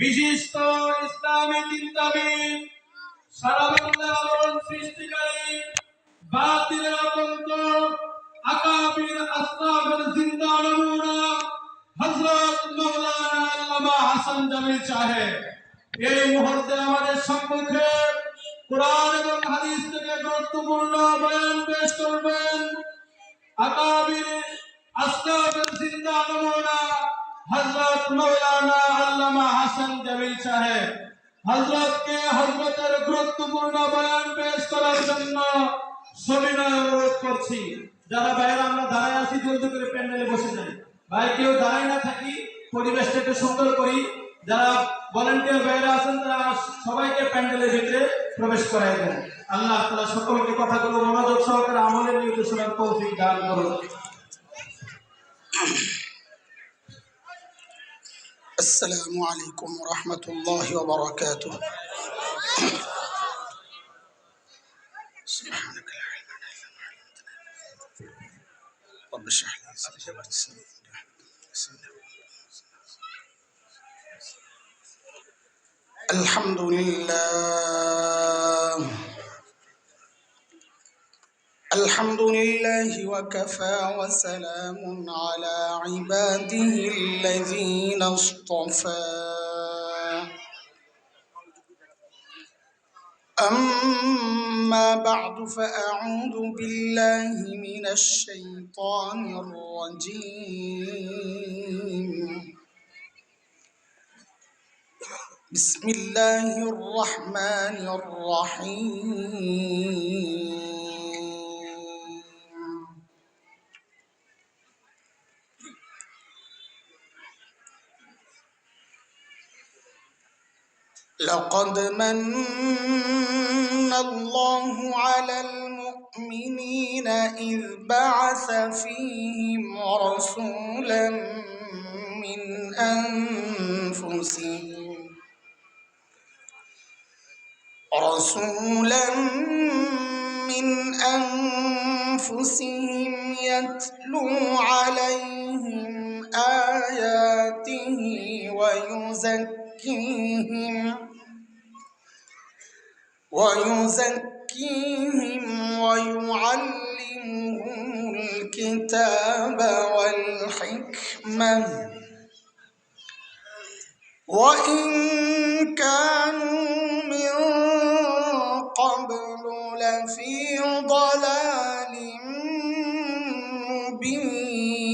বিশিষ্ট ইসলামী চিন্তাবিদ, সারা বাংলার আলোড়ন সৃষ্টিকারী, বাতিলের আতঙ্ক, আকাবির আসলাফের জিন্দা নমুনা হযরত মাওলানা আল্লামা হাসান জামিল সাহেব এই মুহূর্তে আমাদের সম্মুখে কোরআন এবং হাদিস থেকে গুরুত্বপূর্ণ বয়ান পেশ করবেন। আকাবির আসলাফের জিন্দা নমুনা হযরত মাওলানা আল্লামা হাসান জামিল সাহেব হযরতের গুরুত্বপূর্ণ বয়ান পেশ করার জন্য সবিনয় অনুরোধ করছি। যারা ভাইয়েরা আমরা দাঁড়ায় আছি, জলদি করে প্যান্ডেলে বসে যাই। ভাই কেউ দাঁড়ায় না থাকি, পরিবেশটা একটু সুন্দর করি। যারা ভলান্টিয়ার ভাইয়েরা আছেন তারা সবাইকে প্যান্ডেলের ভিতরে প্রবেশ করাই দেন। আল্লাহ তাআলা সকলকে কথাগুলো মনোযোগ সহকারে আমলের নিয়তে শোনার তৌফিক দান করুন। السلام عليكم ورحمة الله وبركاته. سبحانك لا علم لنا إلا ما علمتنا رب اشرح لي صدري ويسر لي أمري. الحمد لله وكفى وسلام على عباده الذين اصطفى. أما بعد فأعوذ بالله من الشيطان الرجيم. بسم الله الرحمن الرحيم. لقد من الله على المؤمنين إذ بعث فيهم رسولا من أنفسهم يتلو عليهم آياته ويزكيهم ويعلمهم الكتاب والحكمة وإن كانوا من قبل لفي ضلال مبين.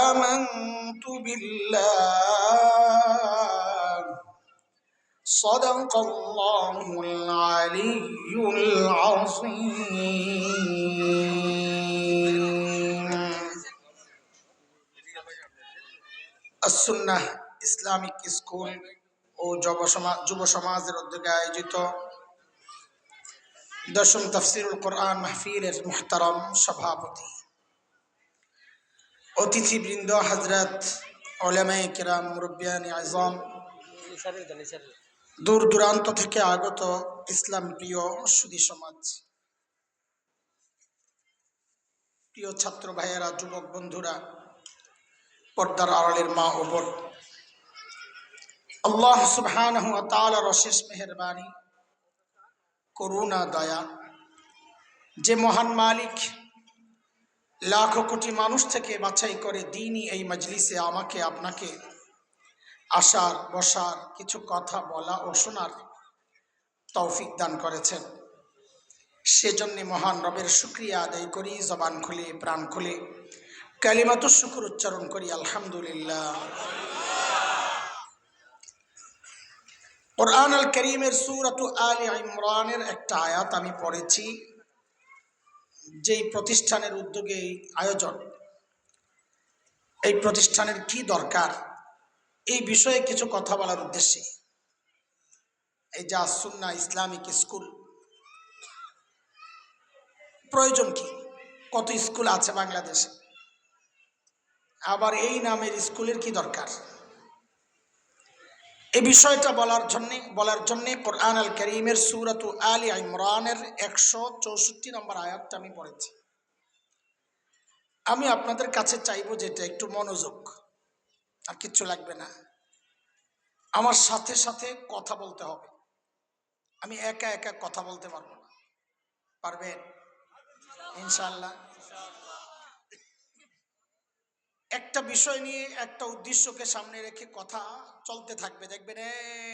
آمنت بالله صدق الله العلي العظيم. السنة ইসলামিক স্কুল ও যুব সমাজের উদ্যোগে আয়োজিত দশম তাফসীরুল কোরআন মাহফিলের মুহতারাম সভাপতি, অতিথিবৃন্দ, হযরত উলামায়ে কিরাম, মুরব্বিয়ানে আযম, দূর দূরান্ত থেকে আগত ইসলাম প্রিয় সুধী সমাজ, প্রিয় ছাত্র ভাইয়েরা, যুবক বন্ধুরা, পর্দার আড়ালের মা ও বোন, আল্লাহ সুবহানাহু ওয়া তাআলার অশেষ মেহেরবানি, করুণা, দয়া, যে মহান মালিক লাখো কোটি মানুষ থেকে বাছাই করে দ্বীনি এই মজলিসে আমাকে আপনাকে আসার, বসার, কিছু কথা বলা ও শোনার তৌফিক দান করেছেন, সেজন্য মহান রবের শুকরিয়া আদায় করি। জবান খুলে, প্রাণ খুলে কালিমাতুশ শুকর উচ্চারণ করি, আলহামদুলিল্লাহ। কুরআন আল কারীমের সূরাতু আলে ইমরানের একটা আয়াত আমি পড়েছি। যেই প্রতিষ্ঠানের উদ্যোগে আয়োজন, এই প্রতিষ্ঠানের কি দরকার, এই বিষয়ে কিছু কথা বলার উদ্দেশ্যে এই যে আস-সুন্নাহ ইসলামিক স্কুল প্রয়োজন কি, কত স্কুল আছে বাংলাদেশে, আবার এই নামের স্কুলের কি দরকার, এই বিষয়টা বলার জন্য কোরআন আল কারীমের সূরাতু আলে ইমরানের 164 নম্বর আয়াতটা আমি পড়েছি। আমি আপনাদের কাছে চাইবো যেটা একটু মনোযোগ, আর কিচ্ছু লাগবে না। আমার সাথে সাথে কথা বলতে হবে। আমি একা একা কথা বলতে পারবো না। পারবেন ইনশাআল্লাহ? একটা বিষয় নিয়ে একটা উদ্দেশ্যকে সামনে রেখে কথা চলতে থাকবে, দেখবেন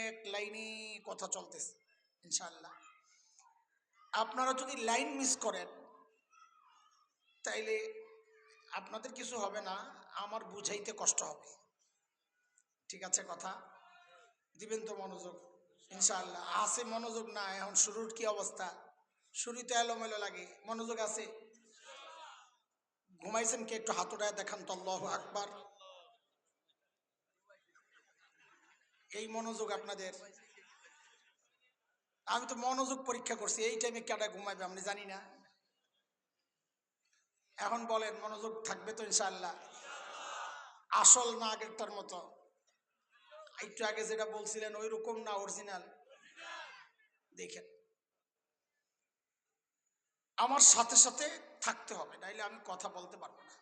এক লাইনে কথা চলতেছে ইনশাআল্লাহ। আপনারা যদি লাইন মিস করেন তাইলে আপনাদের কিছু হবে না, আমার বুঝাইতে কষ্ট হবে। ঠিক আছে? কথা দিবেন তো মনোযোগ ইনশাআল্লাহ? আছে মনোযোগ? না এখন শুরুর কি অবস্থা? শুরুতে এলোমেলো লাগে, মনোযোগ আছে? ঘুমাইছেন কি? একটু হাত উঠায় দেখান তো, আল্লাহু আকবার। এই মনোযোগ আপনাদের? আমি তো মনোযোগ পরীক্ষা করছি, এই টাইমে কেটা ঘুমাইবে আমি জানি না। এখন বলেন মনোযোগ থাকবে তো ইনশাআল্লাহ? আসল না আগেরটার মতো? একটু আগে যেটা বলছিলেন ওই রকম না অরিজিনাল? দেখেন, আমার সাথে সাথে থাকতে হবে, নাইলে আমি কথা বলতে পারবো না।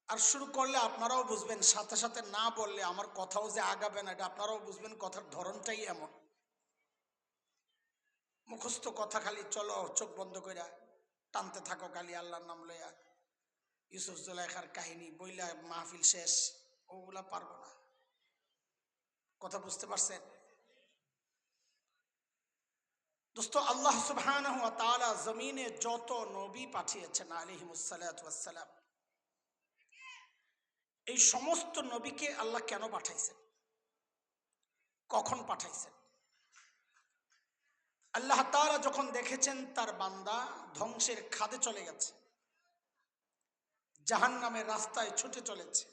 আর শুরু করলে আপনারাও বুঝবেন, সাথে সাথে না বললে আমার কথাও যে আগাবে না, এটা আপনারাও বুঝবেন। কথার ধরনটাই এমন। মুখস্থ কথা খালি চলো চোখ বন্ধ কইরা টানতে থাকো খালি আল্লাহর নাম লইয়া, ইউসুফ জুলাইখার কাহিনী বইলা মাহফিল শেষ, ওগুলা পারবো না। কথা বুঝতে পারছেন? দোস্ত, আল্লাহ সুবহানাহু ওয়া তাআলা জমিনে যত নবী পাঠিয়েছেন আলাইহিমুস সালাতু ওয়াস সালাম, এই সমস্ত নবীকে আল্লাহ কেন পাঠাইছেন, কখন পাঠাইছেন? আল্লাহ তাআলা যখন দেখেছেন তার বান্দা ধ্বংসের খাদে চলে গেছে, জাহান্নামের রাস্তায় ছুটে চলেছে,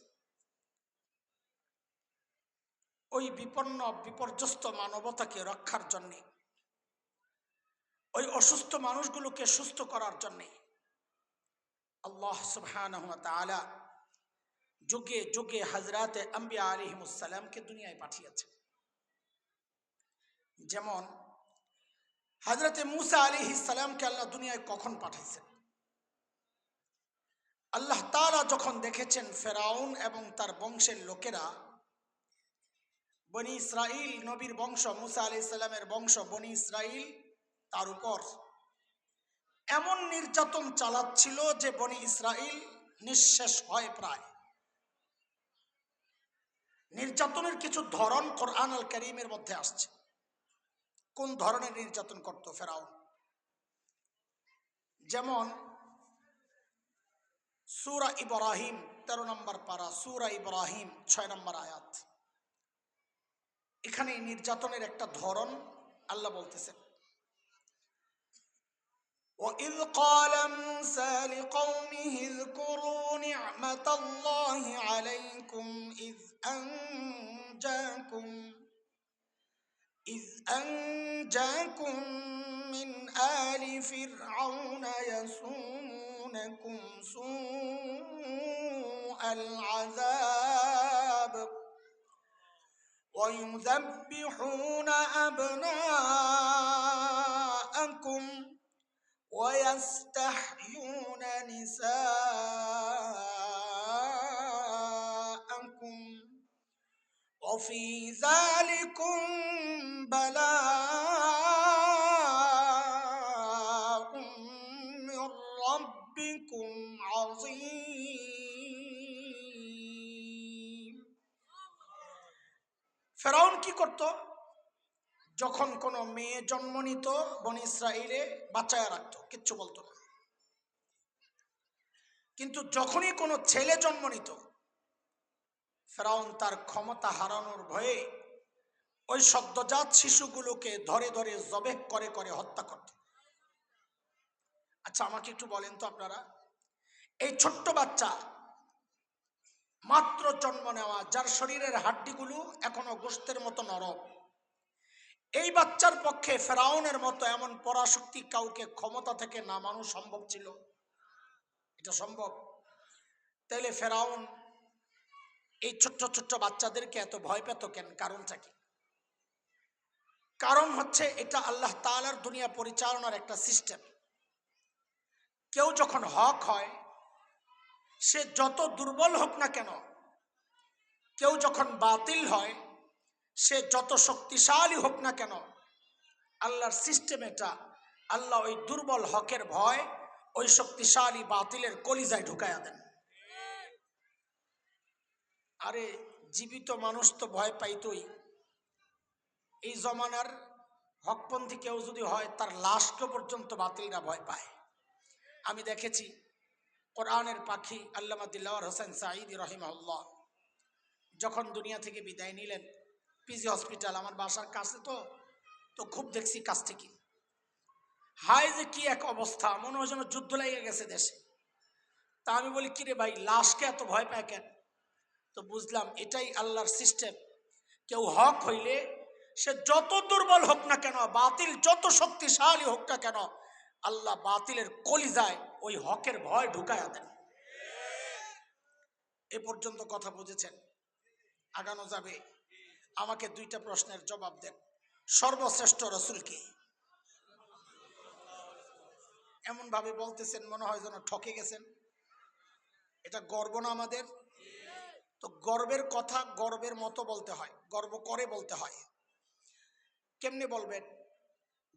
ওই বিপন্ন বিপর্যস্ত মানবতাকে রক্ষার জন্যে, ওই অসুস্থ মানুষগুলোকে সুস্থ করার জন্যে আল্লাহ সুবহানাহু ওয়া তাআলা যুগে যুগে হযরতে আম্বিয়া আলাইহিমুস সালামকে দুনিয়ায় পাঠিয়েছেন। যেমন হযরতে মূসা আলাইহিস সালামকে আল্লাহ দুনিয়ায় কখন পাঠাইছেন? আল্লাহ তাআলা যখন দেখেছেন ফেরাউন এবং তার বংশের লোকেরা, বনি ইসরাইল নবীর বংশ, মূসা আলাইহিস সালামের বংশ বনি ইসরাইল, তার উপর এমন নির্যাতন চালাচ্ছিল যে বনি ইসরাইল নিঃশেষ হয় প্রায়। নির্যাতনের কিছু ধরন কোরআন আল কারীমের মধ্যে আসছে। কোন ধরনের নির্যাতন করত ফেরাউন? যেমন সূরা ইব্রাহিম 13 নম্বর পারা, সূরা ইব্রাহিম 6 নম্বর আয়াত। এখানে নির্যাতনের একটা ধরন আল্লাহ বলতেছেন, وَإِذْ قَالَ مُوسَى لِقَوْمِهِ اذْكُرُوا نِعْمَةَ اللَّهِ عَلَيْكُمْ إذ أنجاكم من آل فرعون يسومونكم سوء العذاب ويذبحون أبناءكم ويستحيون نساءكم وفي ذلكم بلاء من ربكم عظيم। ফেরাউন কি করত? যখন কোনো মেয়ে জন্ম নিত বনি ইসরাইলে বাঁচায়া রাখতো, কিচ্ছু বলতো না। কিন্তু যখনই কোনো ছেলে জন্ম নিত, ফেরাউন তার ক্ষমতা হারানোর ভয়ে ওই সদ্যজাত শিশুগুলোকে ধরে ধরে জবেহ করে করে হত্যা করত। আচ্ছা, আমাকে একটু বলেন তো আপনারা, এই ছোট্ট বাচ্চা মাত্র জন্ম নেওয়া, যার শরীরের হাড্ডিগুলো এখনো গোশতের মতো নরম, এই বাচ্চার পক্ষে ফেরাউনের মতো এমন পরাশক্তি কাউকে ক্ষমতা থেকে নামানো সম্ভব ছিল? এটা সম্ভব? তাইলে ফেরাউন এই ছোট্ট ছোট্ট বাচ্চাদেরকে এত ভয় পেত কেন? কারণটা কি? কারণ হচ্ছে এটা আল্লাহ তাআলার দুনিয়া পরিচালনার একটা সিস্টেম। কেউ যখন হক হয় সে যত দুর্বল হোক না কেন, কেউ যখন বাতিল হয়, সে যত শক্তিশালী হোক না কেন, আল্লাহর সিস্টেম এটা, আল্লাহ ওই দুর্বল হকের ভয় ওই শক্তিশালী বাতিলের কলিজায় ঢুকাইয়া দেন। আরে জীবিত মানুষ তো ভয় পাইতই, এই জমানার হকপন্থী কেউ যদি হয় তার লাশকে পর্যন্ত বাতিলরা ভয় পায়। আমি দেখেছি কোরআনের পাখি আল্লামা দিলওয়ার হোসেন সাঈদী রহিমাহুল্লাহ যখন দুনিয়া থেকে বিদায় নিলেন, পিজি হসপিটাল আমার বাসার কাছে, তো খুব দেখছি কাছ থেকে, হায় যে কি এক অবস্থা, মনে হয় যেন যুদ্ধ লেগে গেছে দেশে। তা আমি বলি, কিরে ভাই, লাশকে এত ভয় পায় কেন? তো বুঝলাম এটাই আল্লাহর সিস্টেম। কেউ হক হইলে সে যত দুর্বল হোক না কেন, বাতিল যত শক্তিশালী হোক না কেন, আল্লাহ বাতিলের কলিজায় ওই হকের ভয় ঢুকায়া দেন। এ পর্যন্ত কথা বুঝেছেন? আগানো যাবে? আমাকে দুইটা প্রশ্নের জবাব দেন। সর্বশ্রেষ্ঠ রসুল কে? এমন ভাবে বলতেছেন মনে হয় যেন ঠকে গেছেন। এটা গর্ব না আমাদের? তো গর্বের কথা গর্বের মতো বলতে হয়, গর্ব করে বলতে হয়। কেমনি বলবেন?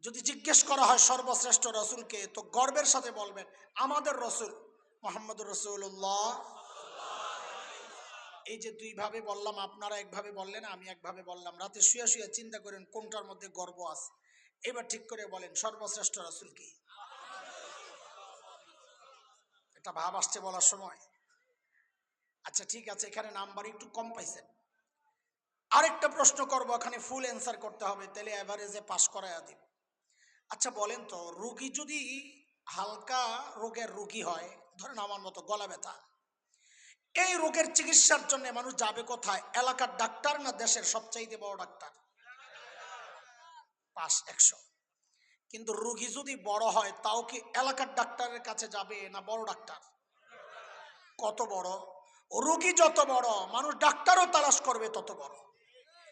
যদি জিজ্ঞেস করা হয় সর্বশ্রেষ্ঠ রসুলকে, তো গর্বের সাথে বলবেন আমাদের রসুল মুহাম্মদুর রাসূলুল্লাহ। এই যে দুই ভাবে বললাম, আপনারা একভাবে বললেন, আমি একভাবে বললাম। রাতে শুয়ে শুয়ে চিন্তা করেন কোনটার মধ্যে গর্ব আছে। এবার ঠিক করে বলেন সর্বশ্রেষ্ঠ রসুল কি? এটা ভাব আসছে বলার সময়। আচ্ছা ঠিক আছে, এখানে নাম্বার একটু কম পাইছেন। আরেকটা প্রশ্ন করবো, এখানে ফুল অ্যান্সার করতে হবে, তাহলে এভারেজে পাস করাইয়া দিব। আচ্ছা বলেন তো, রুগী যদি হালকা রোগের রুগী হয়, ধরেন আমার মতো গলা ব্যথা, এই রোগের চিকিৎসার জন্য মানুষ যাবে কোথায়? এলাকার ডাক্তার না দেশের সবচাইতে বড় ডাক্তার? পাস 100। কিন্তু রুগী যদি বড় হয়, তাও কি এলাকার ডাক্তারের কাছে যাবে না বড় ডাক্তার? কত বড়? রুগী যত বড়, মানুষ ডাক্তারও তালাশ করবে তত বড়।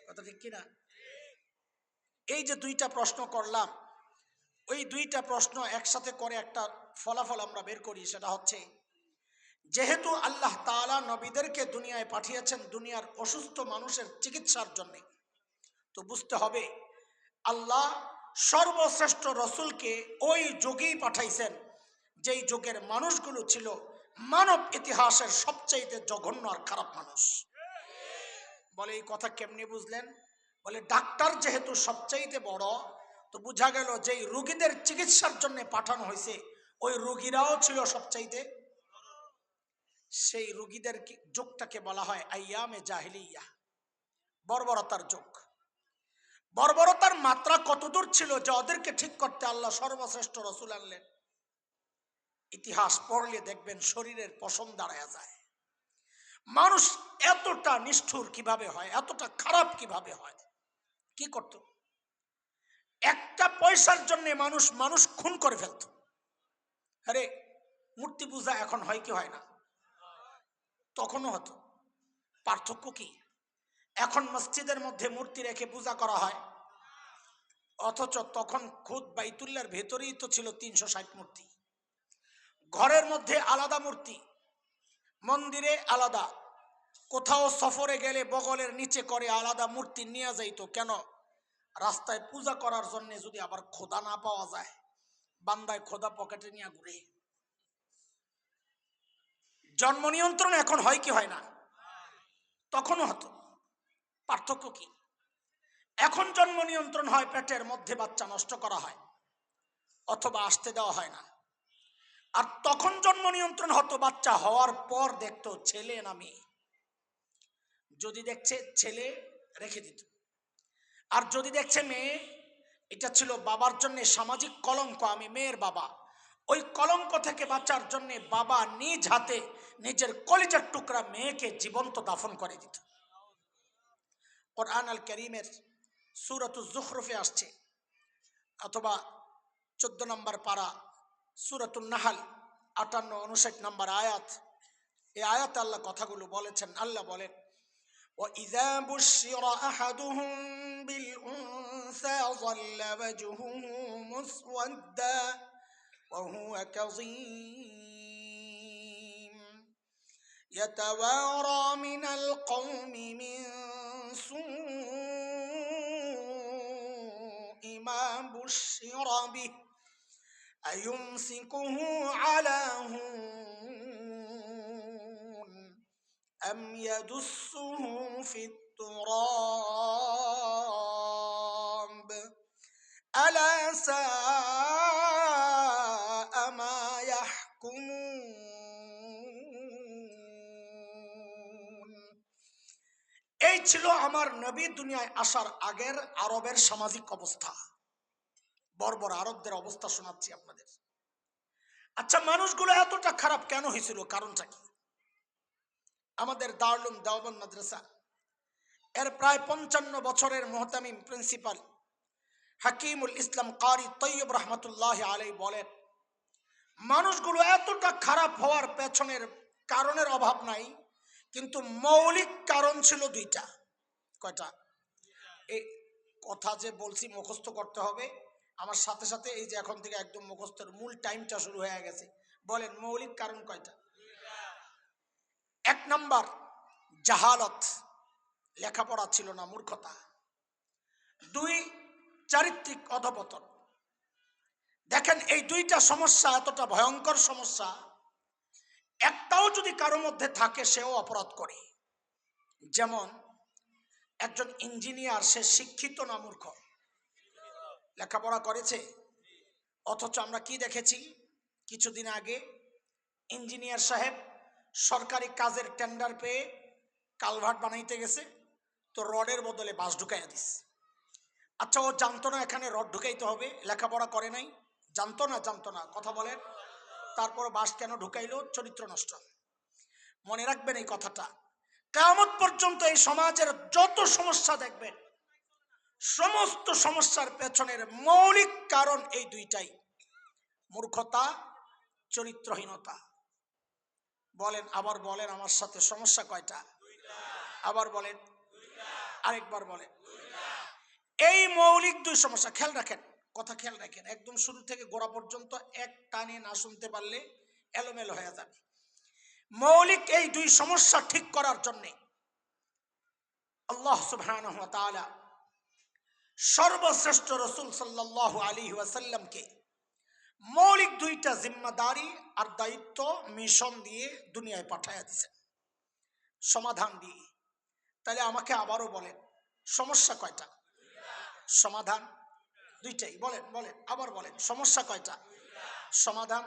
কথা ঠিক কিনা? এই যে দুইটা প্রশ্ন করলাম, ওই দুইটা প্রশ্ন একসাথে করে একটা ফলাফল আমরা বের করি। সেটা হচ্ছে, যেহেতু আল্লাহ তাআলা নবীদেরকে দুনিয়ায় পাঠিয়েছেন দুনিয়ার অসুস্থ মানুষের চিকিৎসার জন্য, তো বুঝতে হবে আল্লাহ সর্বশ্রেষ্ঠ রসুলকে ওই যুগেই পাঠাইছেন যেই যুগের মানুষগুলো ছিল মানব ইতিহাসের সবচাইতে জঘন্য আর খারাপ মানুষ। বলে এই কথা কেমনে বুঝলেন? বলে ডাক্তার যেহেতু সবচাইতে বড়, তো বোঝা গেল যেই রোগীদের চিকিৎসার জন্য পাঠানো হয়েছে ওই রোগীরাও ছিল সবচাইতে। সেই রোগীদের যুগটাকে বলা হয় আইয়ামে জাহিলিয়া, বর্বরতার যুগ। বর্বরতার মাত্রা কতদূর ছিল যে ওদেরকে ঠিক করতে আল্লাহ সর্বশ্রেষ্ঠ রসুল আনলেন। ইতিহাস পড়লে দেখবেন শরীরের পশম দাঁড়ায় যায়। মানুষ এতটা নিষ্ঠুর কিভাবে হয়, এতটা খারাপ কিভাবে হয়? কি করত? একটা পয়সার জন্য মানুষ খুন করে ফেলত। আরে মূর্তি পূজা এখন হয় কি হয় না? তখনও হতো। পার্থক্য কি? এখন মসজিদের মধ্যে মূর্তি রেখে পূজা করা হয়, অথচ তখন খুদ বাইতুল্লাহর ভেতরেই তো ছিল 360 মূর্তি। ঘরের মধ্যে আলাদা মূর্তি, মন্দিরে আলাদা, কোথাও সফরে গেলে বগলের নিচে করে আলাদা মূর্তি নিয়ে যাইতো। কেন? রাস্তায় পূজা করার জন্য যদি আবার খোদা না পাওয়া যায়, বান্দায় খোদা পকেটে নিয়ে ঘুরে। জন্ম নিয়ন্ত্রণ এখন হয় কি হয় না? তখনও হতো। পার্থক্য কি? এখন জন্ম নিয়ন্ত্রণ হয়, পেটের মধ্যে বাচ্চা নষ্ট করা হয় অথবা আসতে দেওয়া হয় না। আর তখন জন্ম নিয়ন্ত্রণ হতো, বাচ্চা হওয়ার পর দেখতো ছেলে না মেয়ে। যদি দেখছে ছেলে রেখে দিত, আর যদি দেখছে মেয়ে, এটা ছিল বাবার জন্য সামাজিক কলঙ্ক, আমি মেয়ের বাবা। ওই কলঙ্ক থেকে বাঁচার জন্য বাবা নিজ হাতে নিজের কলিজার টুকরা মেয়েকে জীবন্ত দাফন করে দিত। কুরআন আল কারীমের সূরাতুজ যুখরুফে আসছে, অথবা 14 নম্বর পারা সূরাতুন নাহল 58-59 নম্বর আয়াত। এই আয়াতে আল্লাহ কথাগুলো বলেছেন। আল্লাহ বলেন, وَإِذَا بُشِّرَ أَحَدُهُم بِالْأُنثَىٰ ظَلَّ وَجْهُهُ مُسْوَدًّا وَهُوَ كَظِيمٌ। يتوارى من القوم من سوء ما بشر به أيمسكه على هون أم يدسه في التراب ألا ساء ما يحكمون। এই ছিল আমার নবী দুনিয়ায় আসার আগের আরবের সামাজিক অবস্থা। বর্বর আরবদের অবস্থা শোনাচ্ছি আপনাদের। আচ্ছা, মানুষগুলো এতটা খারাপ কেন হয়েছিল, কারণটা কি? আমাদের দারুল উলুম দেওবন্দ মাদ্রাসা এর প্রায় 55 বছরের মুহতামিম প্রিন্সিপাল হাকিমুল ইসলাম কারি তৈয়ব রহমতুল্লাহ আলাই বলেন, মানুষগুলো এতটা খারাপ হওয়ার পেছনের কারণের অভাব নাই, কিন্তু মৌলিক কারণ ছিল দুইটা। কয়টা? এই কথা যে বলছি মুখস্থ করতে হবে, আমার সাথে সাথে এই যে এখন থেকে একদম মুখস্থের মূল টাইমটা শুরু হয়ে গেছে। বলেন মৌলিক কারণ কয়টা? 1 নাম্বার জাহালত, লেখাপড়া ছিল না, মূর্খতা। 2 চারিত্রিক অধপতন। দেখেন এই দুইটা সমস্যা এতটা ভয়ঙ্কর সমস্যা, একটাও যদি কারো মধ্যে থাকে সেও অপরাধ করে। যেমন একজন ইঞ্জিনিয়ার, সে শিক্ষিত না মূর্খ? লেখাপড়া করেছে, অথচ আমরা কি দেখেছি কিছুদিন আগে, ইঞ্জিনিয়ার সাহেব সরকারি কাজের টেন্ডার পেয়ে কালভার্ট বানাইতে গেছে, তো রডের বদলে বাঁশ ঢুকাইয়া দিস। আচ্ছা, ও জানতো না এখানে রড ঢুকাইতে হবে? লেখাপড়া করে নাই, জানতো না, কথা বলেন। তারপর বাঁশ কেন ঢুকাইলো? চরিত্র নষ্ট। মনে রাখবেন এই কথাটা, কিয়ামত পর্যন্ত এই সমাজের যত সমস্যা দেখবেন, সমস্ত সমস্যার পেছনের মৌলিক কারণ এই দুইটাই, মূর্খতা, চরিত্রহীনতা। বলেন, আবার বলেন আমার সাথে, সমস্যা কয়টা? আবার বলেন, আরেকবার বলেন। এই মৌলিক 2 সমস্যা খেয়াল রাখেন, কথা খেয়াল রাখেন, একদম শুরু থেকে গোড়া পর্যন্ত এক টানে না শুনতে পারলে এলোমেলো হয়ে যাবে। মৌলিক এই 2 সমস্যা ঠিক করার জন্য আল্লাহ সুবহানাহু ওয়া তাআলা সর্বশ্রেষ্ঠ রাসূল সাল্লাল্লাহু আলাইহি ওয়াসাল্লামকে মৌলিক 2টা জিম্মাদারি আর দায়িত্ব, মিশন দিয়ে দুনিয়ায় পাঠায়া দিয়েছেন, সমাধান দিয়ে। তাহলে আমাকে আবারও বলেন, সমস্যা কয়টা? সমাধান 2টাই। বলেন, আবার বলেন, সমস্যা কয়টা? সমাধান।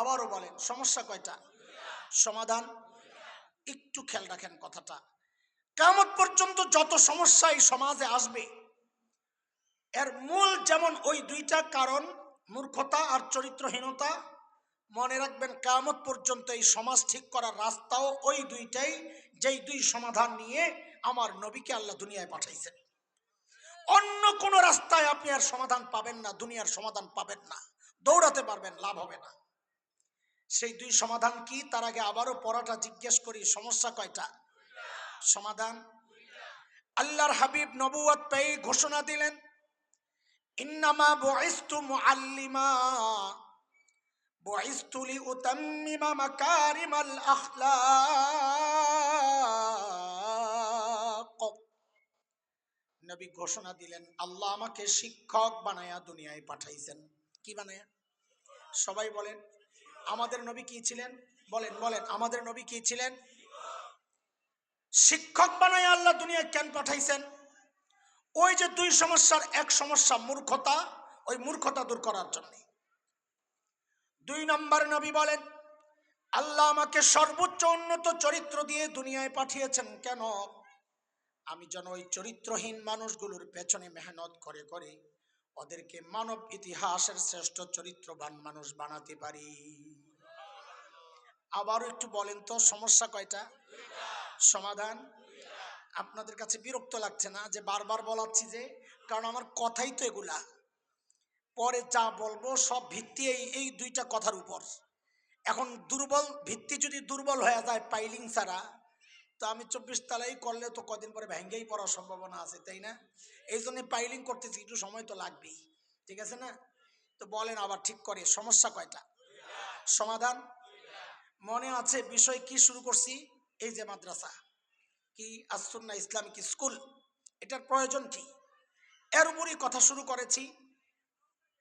আবারও বলেন, সমস্যা কয়টা? সমাধান। একটু খেয়াল রাখেন কথাটা, কিয়ামত পর্যন্ত যত সমস্যা এই সমাজে আসবে, এর মূল যেমন ওই 2টা কারণ, মূর্খতা আর চরিত্রহীনতা, মনে রাখবেন কিয়ামত পর্যন্ত এই সমাজ ঠিক করার রাস্তাও ওই 2টাই, যেই 2 সমাধান নিয়ে আমার নবীকে আল্লাহ দুনিয়ায় পাঠাইছেন। অন্য কোন রাস্তায় আপনি আর সমাধান পাবেন না, দুনিয়ার সমাধান পাবেন না, দৌড়াতে পারবেন, লাভ হবে না। সেই 2 সমাধান কি? তার আগে আবারও পড়াটা জিজ্ঞেস করি, সমস্যা কয়টা? সমাধান। আল্লাহর হাবিব নবুয়ত পেয়ে ঘোষণা দিলেন, ইন্নামা বুইসতু মুআল্লিমা বুইসতু লিউতাম্মিমা মাকারিমাল আখলাক। নবী ঘোষণা দিলেন, আল্লাহ আমাকে শিক্ষক বানায়া দুনিয়ায় পাঠাইছেন। কি বানায়া? সবাই বলেন, আমাদের নবী কি ছিলেন? বলেন, আমাদের নবী কি ছিলেন? শিক্ষক বানায়া আল্লাহ দুনিয়ায় কেন পাঠাইছেন? ওই যে 2 সমস্যার এক সমস্যা মূর্খতা, ওই মূর্খতা দূর করার জন্য। 2 নম্বর নবী বলেন, আল্লাহ আমাকে সর্বোচ্চ উন্নত চরিত্র দিয়ে দুনিয়ায় পাঠিয়েছেন কেন? আমি যেন ওই চরিত্রহীন মানুষগুলোর পেছনে মেহনত করে করে ওদেরকে মানব ইতিহাসের শ্রেষ্ঠ চরিত্রবান মানুষ বানাতে পারি। আবারও একটু বলেন তো, সমস্যা কয়টা? সমাধান। আপনাদের কাছে বিরক্ত লাগছে না যে বারবার বলাচ্ছি? যে কারণ আমার কথাই তো এগুলা, পরে যা বলবো সব ভিত্তি এই 2টা কথার উপর। এখন দুর্বল ভিত্তি যদি দুর্বল হয়ে যায় পাইলিং ছাড়া, তো আমি 24 তালাই করলে তো কদিন পরে ভেঙ্গেই পড়ার সম্ভাবনা আছে, তাই না? এই জন্য পাইলিং করতেছি, একটু সময় তো লাগবেই, ঠিক আছে না? তো বলেন আবার ঠিক করে, সমস্যা কয়টা? সমাধান। মনে আছে বিষয় কি শুরু করছি? এই যে মাদ্রাসা কি আসুন্নাহ ইসলামিক স্কুল, এটার প্রয়োজন কি, এর উপরই কথা শুরু করেছি।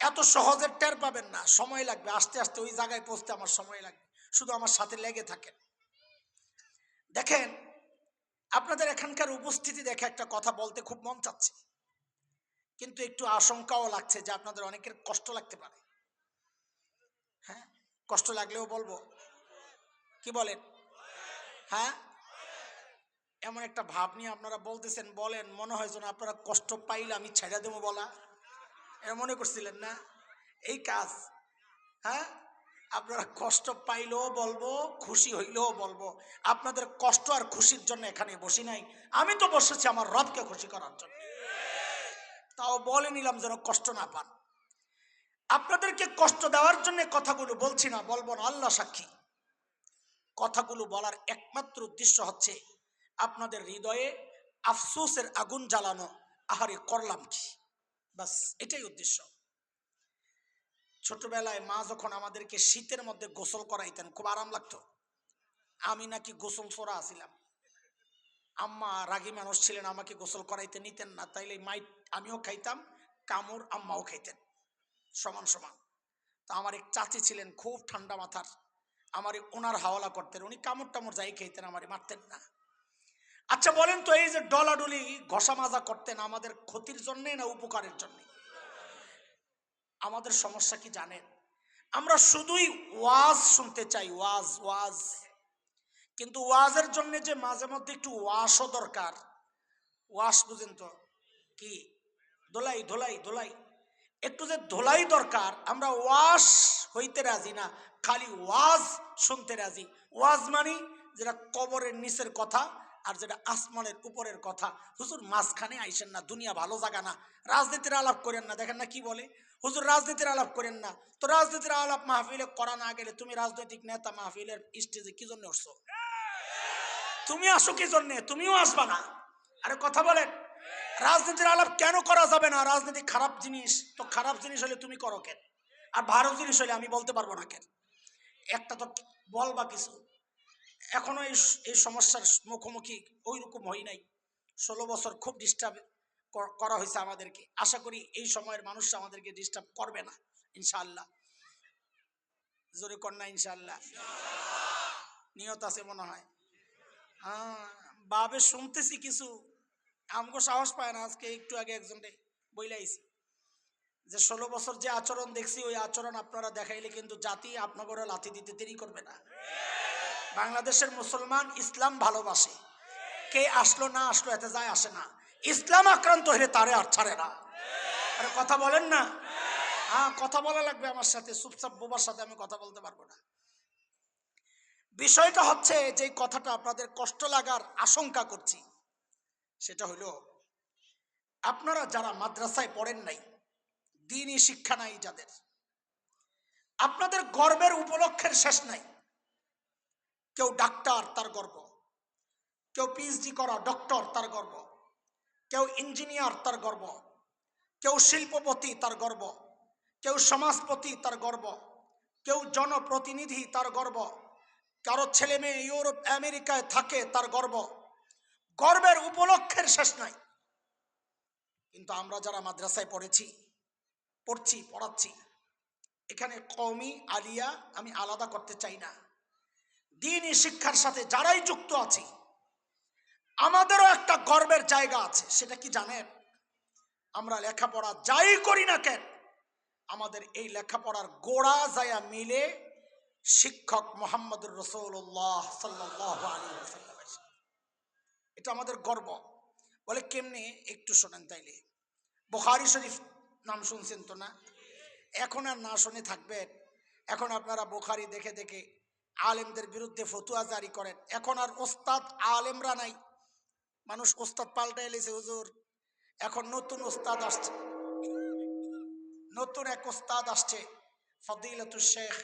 এত সহজে টের পাবেন না, সময় লাগবে, আস্তে আস্তে ওই জায়গায় পৌঁছতে আমার সময় লাগবে। শুধু আমার সাথে লেগে থাকেন। দেখেন, আপনাদের এখানকার উপস্থিতি দেখে একটা কথা বলতে খুব মন চাচ্ছে, কিন্তু একটু আশঙ্কাও লাগছে যে আপনাদের অনেকের কষ্ট লাগতে পারে। হ্যাঁ, কষ্ট লাগলেও বলবো, কি বলেন? হ্যাঁ, এমন একটা ভাব নিয়ে আপনারা বলতেছেন, বলেন মনে হয় যেন আপনারা কষ্ট পাইলে আমি ছেড়ে দেবো বলা, এর মনে করছিলেন না? এই কাজ। হ্যাঁ, আপনারা কষ্ট পাইলেও বলবো, খুশি হইলেও বলবো। আপনাদের কষ্ট আর খুশির জন্য এখানে বসি নাই, আমি তো বসেছি আমার রবকে খুশি করার জন্য। তাও বলে নিলাম যেন কষ্ট না পান। আপনাদেরকে কষ্ট দেওয়ার জন্য কথাগুলো বলছি না, বলবো না, আল্লাহ সাক্ষী। কথাগুলো বলার একমাত্র উদ্দেশ্য হচ্ছে আপনাদের হৃদয়ে আফসোসের আগুন জ্বালানো। আহারে করলাম কি, বাস এটাই উদ্দেশ্য। ছোটবেলায় মা যখন আমাদেরকে শীতের মধ্যে গোসল করাইতেন, খুব আরাম লাগতো। আমি নাকি গোসল ছোড়া আছিলাম। আম্মা রাগী মানুষ ছিলেন, আমাকে গোসল করাইতে নিতেন না, তাইলে মাই আমিও খাইতাম, কামড় আম্মাও খাইতেন সমান সমান। তা আমার এক চাচি ছিলেন খুব ঠান্ডা মাথার, আমার ওনার হাওলা করতেন, উনি কামড় টামড় যাই খাইতেন, আমারে মারতেন না। আচ্ছা বলেন তো, এই যে ডলাডলি ঘষা মাজা করতেন, আমাদের ক্ষতির জন্যে না উপকারের জন্যে? আমাদের সমস্যা কি জানেন? আমরা শুধুই ওয়াজ শুনতে চাই, ওয়াজ ওয়াজ। কিন্তু ওয়াজের জন্য যে মাঝে মধ্যে একটু ওয়াশও দরকার। ওয়াশ বুঝেন তো কি? ধোলাই ধোলাই ধোলাই, একটু যে ধোলাই দরকার। আমরা ওয়াশ হইতে রাজি না, খালি ওয়াজ শুনতে রাজি। ওয়াজ মানে যেটা কবরের নিচের কথা আর যেটা আসমানের উপরের কথা। হুজুর মাঝখানে আইসেন না, দুনিয়া ভালো জায়গা না, রাজনীতির আলাপ করেন না। দেখেন না কি বলে, হুজুর রাজনীতির আলাপ করেন না। তো রাজনীতির আলাপ মাহফিলে করা না গেলে তুমি রাজনৈতিক নেতা মাহফিলের স্টেজে কি জন্য উঠছো? তুমি আসো কি জন্যে? তুমিও আসবা না। আরে কথা বলেন, রাজনীতির আলাপ কেন করা যাবে না? রাজনীতি খারাপ জিনিস, তো খারাপ জিনিস হলে তুমি করো কেন? আর ভালো জিনিস হলে আমি বলতে পারবো না কেন? একটা তো বলবা কিছু। এখনো এই সমস্যার মুখোমুখি ওই রকম হই নাই। 16 বছর খুব ডিস্টার্ব করা হয়েছে আমাদেরকে। আশা করি এই সময়ের মানুষরা আমাদেরকে ডিস্টার্ব করবে না ইনশাআল্লাহ। জোরে কন্যা ইনশাআল্লাহ, নিয়ত আছে মনে হয়। হ্যাঁ, বাবে শুনতেছি কিছু, আমগো সাহস পায় না। আজকে একটু আগে একজনকে বইলাইছি যে 16 বছর যে আচরণ দেখছি, ওই আচরণ আপনারা দেখাইলে কিন্তু জাতি আপনাকে লাথি দিতে দেরি করবে না। বাংলাদেশের মুসলমান ইসলাম ভালোবাসে, কে আসলো না আসলো এতে যায় আসে না। ইসলাম আক্রান্ত হলে তারে আর ছাড়ে না। আরে কথা বলেন না? হ্যাঁ, কথা বলা লাগবে আমার সাথে, চুপচাপ বোবার সাথে আমি কথা বলতে পারবো না। বিষয়টা হচ্ছে যে কথাটা আপনাদের কষ্ট লাগার আশঙ্কা করছি, সেটা হলো আপনারা যারা মাদ্রাসায় পড়েন নাই, দ্বীনি শিক্ষা নাই যাদের, আপনাদের গর্বের উপলক্ষের শেষ নাই। কেউ ডাক্তার, তার গর্ব। কেউ পিএইচডি করা ডক্টর, তার গর্ব। কেউ ইঞ্জিনিয়ার, তার গর্ব। কেউ শিল্পপতি, তার গর্ব। কেউ সমাজপতি, তার গর্ব। কেউ জনপ্রতিনিধি, তার গর্ব। কারো ছেলে মেয়ে ইউরোপ আমেরিকায় থাকে, তার গর্ব। গর্বের উপলক্ষের শেষ নাই। কিন্তু আমরা যারা মাদ্রাসায় পড়াচ্ছি, এখানে কওমি আলিয়া আমি আলাদা করতে চাই না। দ্বীনি শিক্ষার সাথে যারাই যুক্ত আছি, আমাদেরও একটা গর্বের জায়গা আছে। সেটা কি জানেন? আমরা লেখাপড়া যাই করি না কেন, আমাদের এই লেখাপড়ার গোড়া জায়া মিলে শিক্ষক মুহাম্মদুর রাসূলুল্লাহ সাল্লাল্লাহু আলাইহি ওয়াসাল্লাম। এটা আমাদের গর্ব। বলে কেমনে? একটু শোনেন তাইলে। বুখারী শরীফ নাম শুনছেন তো না? এখন আর না শুনে থাকবেন? এখন আপনারা বুখারী দেখে দেখে আলেমদের বিরুদ্ধে ফতুয়া জারি করেন। এখন আর ওস্তাদ আলেমরা নাই, মানুষ ওস্তাদ পাল্টে এলেছে হুজুর। এখন নতুন ওস্তাদ আসছে, নতুন এক ওস্তাদ আসছে, ফদিলাতুল শেখ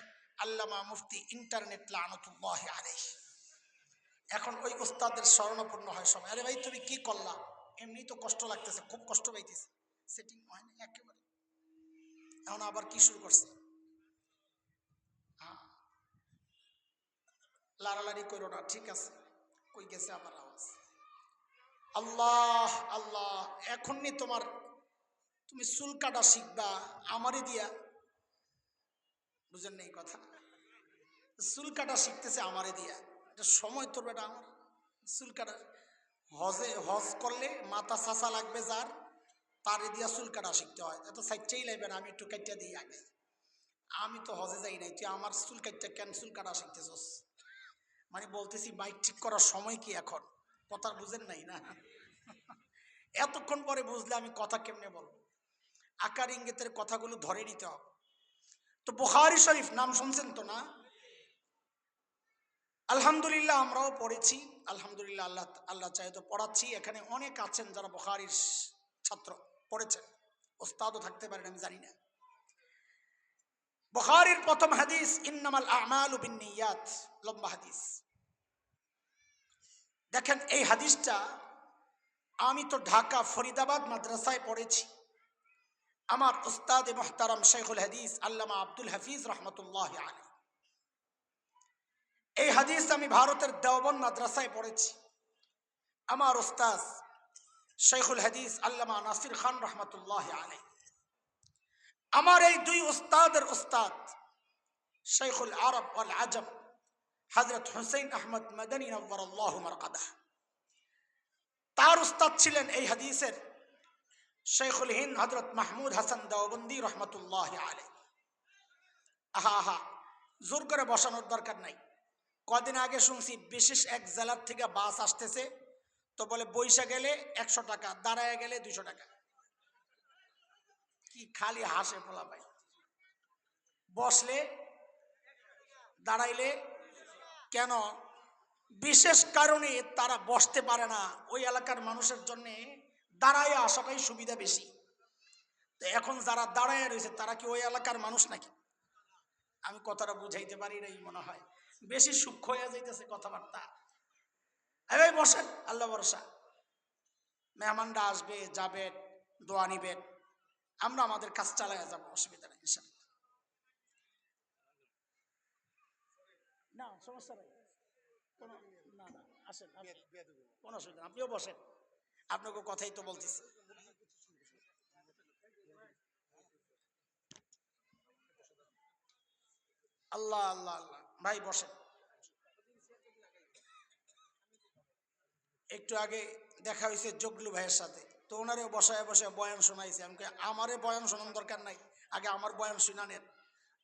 আল্লামা মুফতি ইন্টারনেট লানাতুল্লাহ আলাইহি। এখন ওই ওস্তাদের স্মরণাপন্ন হয় সবাই। আরে ভাই তুমি কি করলা? এমনি তো কষ্ট লাগতেছে, খুব কষ্ট পাইতেছে, সেটিং হয় না একেবারে। এখন আবার কি শুরু করছে? লাড়ালাড়ি করো না, ঠিক আছে? কই গেছে আমার আওয়াজ? আল্লাহ আল্লাহ, এখনই তুমি চুল কাটা শিখবা আমারে দিয়া, বুঝেন না এই কথা? চুল কাটা শিখতেছে আমারে দিয়া, এটা সময় তোর বেটা আমার চুল কাটা। হজ করলে মাথা চাচা লাগবে যার, তারে দিয়া চুল কাটা শিখতে হয়। এত সাইডটাই লাগবে না, আমি একটু কাটিয়া দিই আগে। আমি তো হজে যাই নাই, তুই আমার চুল কাটটা কেন চুল কাটা শিখতেছস? মানে বলতেছি বাইক ঠিক করার সময় কি এখন? কথা বুঝেন নাই না? এতক্ষণ পরে বুঝলে আমি কথা কেমনে বলবো? আকার ইঙ্গিতের কথাগুলো ধরে নিতে হবে। তো বুখারী শরীফ নাম শুনছেন তো না? আলহামদুলিল্লাহ আমরাও পড়েছি, আলহামদুলিল্লাহ। আল্লাহ চাই তো পড়াচ্ছি। এখানে অনেক আছেন যারা বুখারীর ছাত্র পড়েছেন, ওস্তাদও থাকতে পারেন, আমি জানি না। বুখারীর প্রথম হাদিস, ইন্নামাল আমালু বিন্নিয়াত, লম্বা হাদিস। দেখেন এই হাদিসটা আমি তো ঢাকা ফরিদাবাদ মাদ্রাসায় পড়েছি। আমার উস্তাদ মুহতারাম শেখুল হাদিস আল্লামা আব্দুল হাফিজ রহমতুল্লাহ আলাইহি, এই হাদিস আমি ভারতের দেওবন্দ মাদ্রাসায় পড়েছি। আমার উস্তাদ শেখুল হাদিস আল্লামা নাসির খান রহমতুল্লাহ আলাইহি, আমার এই দুই উস্তাদের উস্তাদ শেখুল আরব ওয়াল আজম হযরত হুসাইন আহমদ মাদানী নওয়ারাল্লাহু মারকাদাহ, তার উস্তাদ ছিলেন এই হাদিসের শেখুল হিন্দ হযরত মাহমুদ হাসান দেওবন্দি রহমতুল্লাহ আলাইহি। আহা আহা, জোর করে বসানোর দরকার নাই। কদিন আগে শুনছি বিশেষ এক জেলার থেকে বাস আসতেছে, তো বলে বইসা গেলে 100 টাকা, দাঁড়ায় গেলে 200 টাকা। কি খালি হাসে পোলা ভাই, বসলে দাঁড়াইলে কেন? বিশেষ কারণে তারা বসতে পারে না, ওই এলাকার মানুষের জন্য দাঁড়ায় আসাটাই সুবিধা বেশি। তো এখন যারা দাঁড়ায় রয়েছে তারা কি ওই এলাকার মানুষ নাকি? আমি কথাটা বুঝাইতে পারি নাই মনে হয়, বেশি সূক্ষ্ম হয়ে যাইতেছে কথাবার্তা। এই বসেন, আল্লাহ ভরসা। মেহমানরা আসবে, যাবেন, দোয়া নিবেন, আমরা আমাদের কাজ চালাইয়া যাবো, অসুবিধা নেই ইনশাআল্লাহ। না সমস্যা নাই, না না, আসেন, কোনো অসুবিধা, আপনিও বসেন, আপনাকে কথাই তো বলতেছি। আল্লাহ আল্লাহ আল্লাহ, ভাই বসেন। একটু আগে দেখা হয়েছে জগলু ভাইয়ের সাথে, তো ওনারেও বসায় বসে বয়ান শোনাইছে। আমি আমারে বয়ান শোনানোর দরকার নাই, আগে আমার বয়ান শুনা নেন।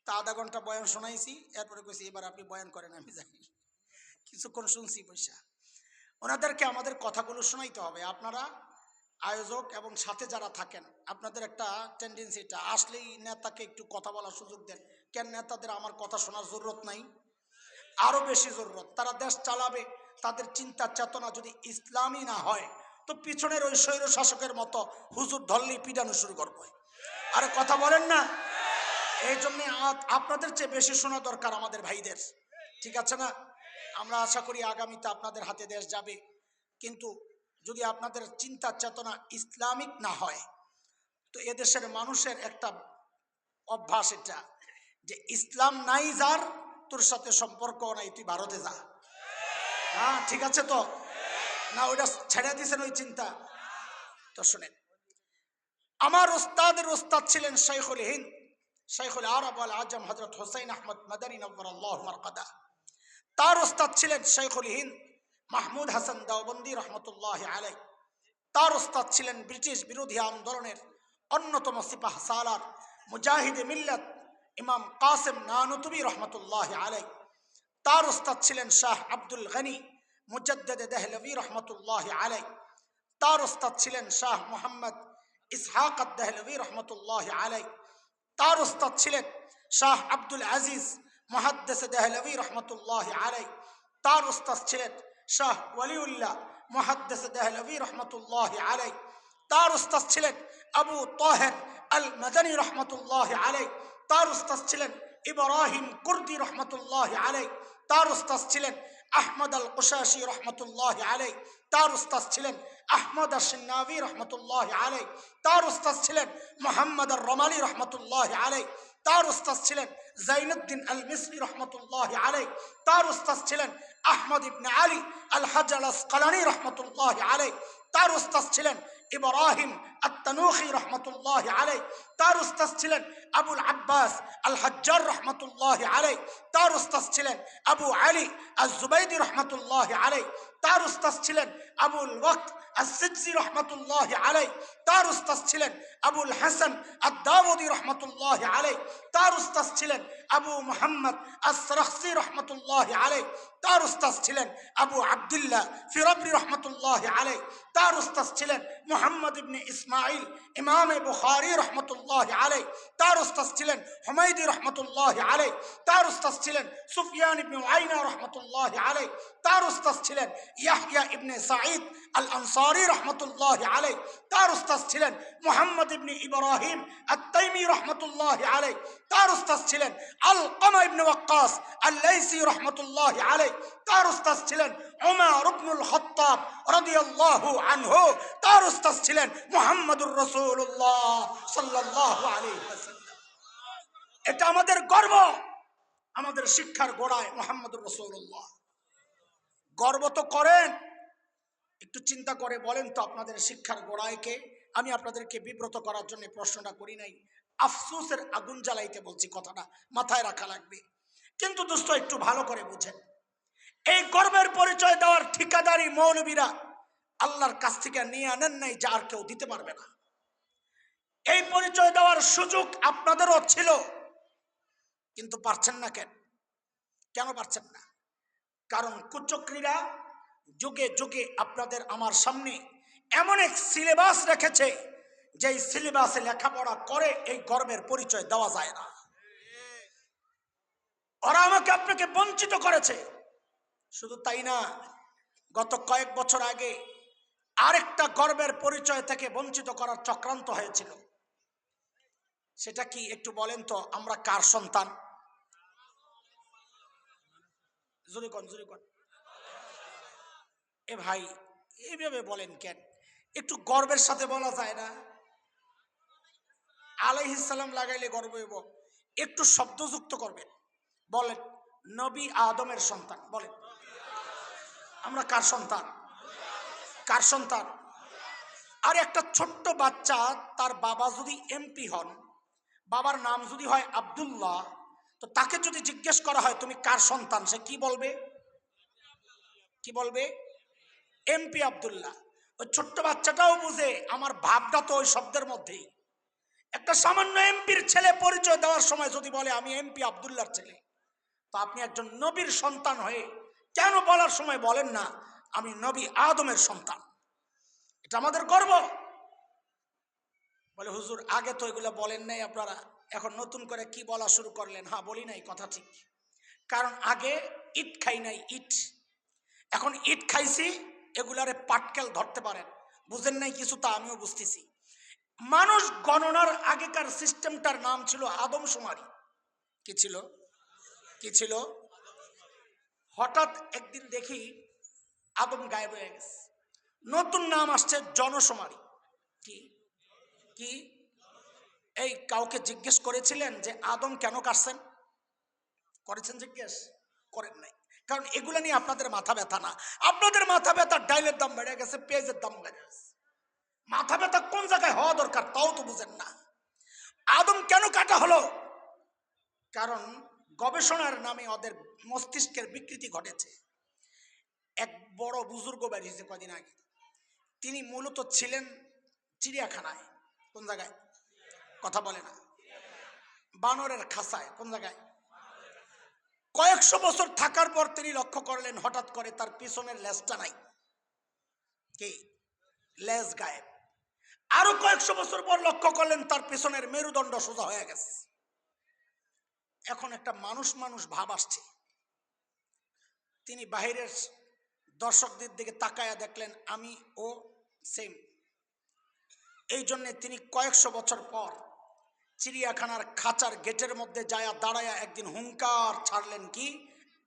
তা আধা ঘন্টা বয়ান শোনাইছি, এরপরে কইছি এবার আপনি বয়ান করেন, আমি যাই। কিছুক্ষণ শুনছি বৈশা। ওনাদেরকে আমাদের কথাগুলো শোনাইতে হবে। আপনারা আয়োজক এবং সাথে যারা থাকেন, আপনাদের একটা টেন্ডেন্সিটা আসলেই নেতাকে একটু কথা বলার সুযোগ দেন। কেন নেতাদের আমার কথা শোনার জরুরত নাই? আরো বেশি জরুরত। তারা দেশ চালাবে, তাদের চিন্তা চেতনা যদি ইসলামী না হয়, তো পিছনের ওই স্বৈর শাসকের মতো হুজুর ধরলেই পিটানো শুরু করবে। আরে কথা বলেন না? এই জন্য আপনাদের চেয়ে বেশি শোনা দরকার আমাদের ভাইদের, ঠিক আছে না? আমরা আশা করি আগামীতে আপনাদের হাতে দেশ যাবে, কিন্তু যদি আপনাদের চিন্তা চেতনা ইসলামিক না হয়, তো এদেশের মানুষের একটা অভ্যাস এটা, যে ইসলাম নাই যার, তোর সাথে সম্পর্ক নাই, তুই ভারতে যা। হ্যাঁ ঠিক আছে তো না? ওইটা ছেড়ে দিয়েছেন ওই চিন্তা? তো শুনেন, আমার উস্তাদের উস্তাদ ছিলেন শেখুল হিন্দ, শেখুল আরব ওয়াল আজম হযরত হুসাইন আহমদ মাদানী নওয়ারাল্লাহু মারকাদাহ। তার উস্তাদ ছিলেন শেখুল হিন্দ মাহমুদ হাসান দেওবন্দি রহমতুল্লাহ আলাইহি। তার উস্তাদ ছিলেন ব্রিটিশ বিরোধী আন্দোলনের অন্যতম সিপাহ সালার মুজাহিদে মিল্লাত ইমাম কাসেম নানুতুবি রহমতুল্লাহ আলাইহি। তার উস্তাদ ছিলেন শাহ আব্দুল গনি মুজাদ্দিদে দেহলভী রহমতুল্লাহ আলাইহি। তার উস্তাদ ছিলেন শাহ মোহাম্মদ ইসহাক দেহলভী রহমতুল্লাহ আলাইহি। তার উস্তাদ ছিলেন শাহ আব্দুল আজিজ মুহাদ্দিস দেহলভী রহমতুল্লাহ আলাইহি। তার উস্তাদ ছিলেন শাহ ওয়ালিউল্লাহ মুহাদ্দিস দেহলভী রহমতুল্লাহ আলাইহি। তার উস্তাদ ছিলেন আবু তাহের আল মাদানী রহমতুল্লাহ আলাইহি। তার উস্তাদ ছিলেন ইব্রাহিম কুর্দি রহমতুল্লাহ আলাইহি। তার উস্তাদ ছিলেন আহমদ আল কুশাশি রহমতুল্লাহ আলাইহি। তার উস্তাদ ছিলেন আহমদ আশ-শিন্নাবি রহমতুল্লাহ আলাইহি। তার উস্তাদ ছিলেন মুহাম্মদ আর-রমালি রহমতুল্লাহ আলাইহি। তার উস্তাদ ছিলেন জাইনুদ্দিন আল মিসরি রহমতুল্লাহ আলাইহি। তার উস্তাদ ছিলেন আহমদ ইবনে আলী আল হাজ আল আসকালানী রহমতুল্লাহ আলাইহি, তার উস্তাদ ছিলেন ইব্রাহিম আত-তানুখি রহমতুল্লাহ আলাইহি, তার উস্তাদ ছিলেন আবুল আব্বাস আল হাজ্জার রহমতুল্লাহ আলাইহি, তার উস্তাদ ছিলেন আবু আলী আজ-জুবাইদি রহমতুল্লাহ আলাইহি, তার উস্তাদ ছিলেন আবুল ওয়াক্ত as-সিজি রহমতুল্লাহ আলাইহি, তার উস্তাদ ছিলেন আবুল হাসান আদ-দাউদি রহমতুল্লাহ আলাইহি, তার উস্তাদ ছিলেন আবু মুহাম্মদ আস-সারাখসি রহমতুল্লাহ আলাইহি, তার উস্তাদ ছিলেন আবু আব্দুল্লাহ ফিরাবরি রহমতুল্লাহ আলাইহি, তার উস্তাদ ছিলেন মুহাম্মদ ইবনে ইসমাইল ইমামে বুখারী রহমতুল্লাহ আলাইহি, তার উস্তাদ ছিলেন হুমায়দি রহমতুল্লাহ আলাইহি, তার উস্তাদ ছিলেন সুফিয়ান ইবনে উয়াইনা রহমতুল্লাহ আলাইহি, তার উস্তাদ ছিলেন ইয়াহইয়া ইবনে সাঈদ আল আনসারী রহমতুল্লাহ আলাইহি, তার উস্তাদ ছিলেন মুহাম্মদ ইবনে ইব্রাহিম আত-তাইমি রহমতুল্লাহ আলাইহি, তার উস্তাদ ছিলেন আলকামা ইবনে ওয়াক্কাস আল-লাইসি রহমতুল্লাহ আলাইহি, তার উস্তাদ ছিলেন উমর ইবনুল খাত্তাব রাদিয়াল্লাহু আনহু, তার উস্তাদ ছিলেন মুহাম্মদুর রাসূলুল্লাহ সাল্লাল্লাহু আলাইহি ওয়াসাল্লাম। এটা আমাদের গর্ব, আমাদের শিক্ষার গোড়ায় মুহাম্মদুর রাসূলুল্লাহ। গর্ব তো করেন, একটু চিন্তা করে বলেন তো আপনাদের শিক্ষার গোড়ায় কে? আমি আপনাদেরকে বিব্রত করার জন্য প্রশ্নটা করি নাই, আফসোসের আগুন জ্বালাইতে বলছি, কথাটা মাথায় রাখা লাগবে। কিন্তু দোস্ত একটু ভালো করে বুঝেন, এই গর্বের পরিচয় দেওয়ার ঠিকাদারি মৌলবীরা আল্লাহর কাছ থেকে নিয়ে আনেন নাই, যা আর কেউ দিতে পারবে না। এই পরিচয় দেওয়ার সুযোগ আপনাদেরও ছিল, কিন্তু পারছেন না। কেন পারছেন না? কারণ কুচক্রীরা যুগে যুগে আপনাদের আমার সামনে এমন এক সিলেবাস রেখেছে, যেই সিলেবাসে লেখাপড়া করে এই গর্বের পরিচয় দেওয়া যায় না। ওরা আমাকে আপনাকে বঞ্চিত করেছে। শুধু তাই না, গত কয়েক বছর আগে আরেকটা গর্বের পরিচয় থেকে বঞ্চিত করার চক্রান্ত হয়েছিল। সেটা কি একটু বলেন তো? আমরা কার সন্তান? জোরে কোন, জোরে কোন। এ ভাই, এইভাবে বলেন কেন? একটু গর্বের সাথে বলা যায় না? আলাইহিস সালাম লাগাইলে গর্ব হইব, একটু শব্দযুক্ত করবেন। বলেন নবী আদমের সন্তান। বলেন আমরা কার সন্তান? কার সন্তান? আর একটা ছোট্ট বাচ্চা, তার বাবা যদি এমপি হন, বাবার নাম যদি হয় আব্দুল্লাহ, তো তাকে যদি জিজ্ঞেস করা হয় তুমি কার সন্তান, সে কি বলবে? কি বলবে? এমপি আব্দুল্লাহ। ওই ছোট্ট বাচ্চাটাও বুঝে আমার ভাবটা তো ওই শব্দের মধ্যেই। একটা সামান্য এমপির ছেলে পরিচয় দেওয়ার সময় যদি বলে আমি এমপি আব্দুল্লাহর ছেলে, তো আপনি একজন নবীর সন্তান হয়ে কেন বলার সময় বলেন না আমি নবী আদমের সন্তান? এটা আমাদের গর্ব। বলে হুজুর আগে তো এগুলো বলেন নাই আপনারা, এখন নতুন করে কি বলা শুরু করলেন? হ্যাঁ বলি নাই, কথা ঠিক। কারণ আগে ইট খাই নাই, ইট। এখন ইট খাইছি, এগুলারে পাটকেল ধরতে পারেন। বুঝেন নাই কিছু, তা আমিও বুঝতেছি। মানুষ গণনার আগেকার সিস্টেমটার নাম ছিল আদমশুমারি। কি ছিল? কি ছিল? হঠাৎ একদিন দেখি আদম গায়েব হয়ে গেছে, নতুন নাম আসছে জনশুমারি। কি কি? এই কাউকে জিজ্ঞেস করেছিলেন যে আদম কেন কাটছেন? করেছেন? জিজ্ঞেস করেন নাই। কারণ এগুলো নিয়ে আপনাদের মাথা ব্যথা না। আপনাদের মাথা ব্যথা ডাইলের দাম বেড়ে গেছে, পেঁয়াজের দাম বেড়ে গেছে। মাথা ব্যথা কোন জায়গায় হওয়া দরকার তাও তো বুঝেন না। আদম কেন কাটা হলো? কারণ গবেষণার নামে ওদের মস্তিষ্কের বিকৃতি ঘটেছে। এক বড় বুজুর্গ বেরিয়েছে কদিন আগে, তিনি মূলত ছিলেন চিড়িয়াখানায়। কোন জায়গায়? কথা বলে না। বানরের খাঁচায়। কোন জায়গায়? কয়েকশো বছর থাকার পর তিনি লক্ষ্য করলেন হঠাৎ করে তার পিছনের লেজটা নাই। কি? লেজ গায়েব। আরো কয়েকশো বছর পর লক্ষ্য করলেন তার পিছনের মেরুদণ্ড সোজা হয়ে গেছে। এখন একটা মানুষ মানুষ ভাব আসছে। তিনি বাহিরের দর্শকদের দিকে তাকায়া দেখলেন আমি ও সেম। এই জন্য তিনি কয়েকশো বছর পর চিড়িয়াখানার খাঁচার গেটের মধ্যে যায়া দাঁড়ায়া একদিন হুঙ্কার ছাড়লেন, কি?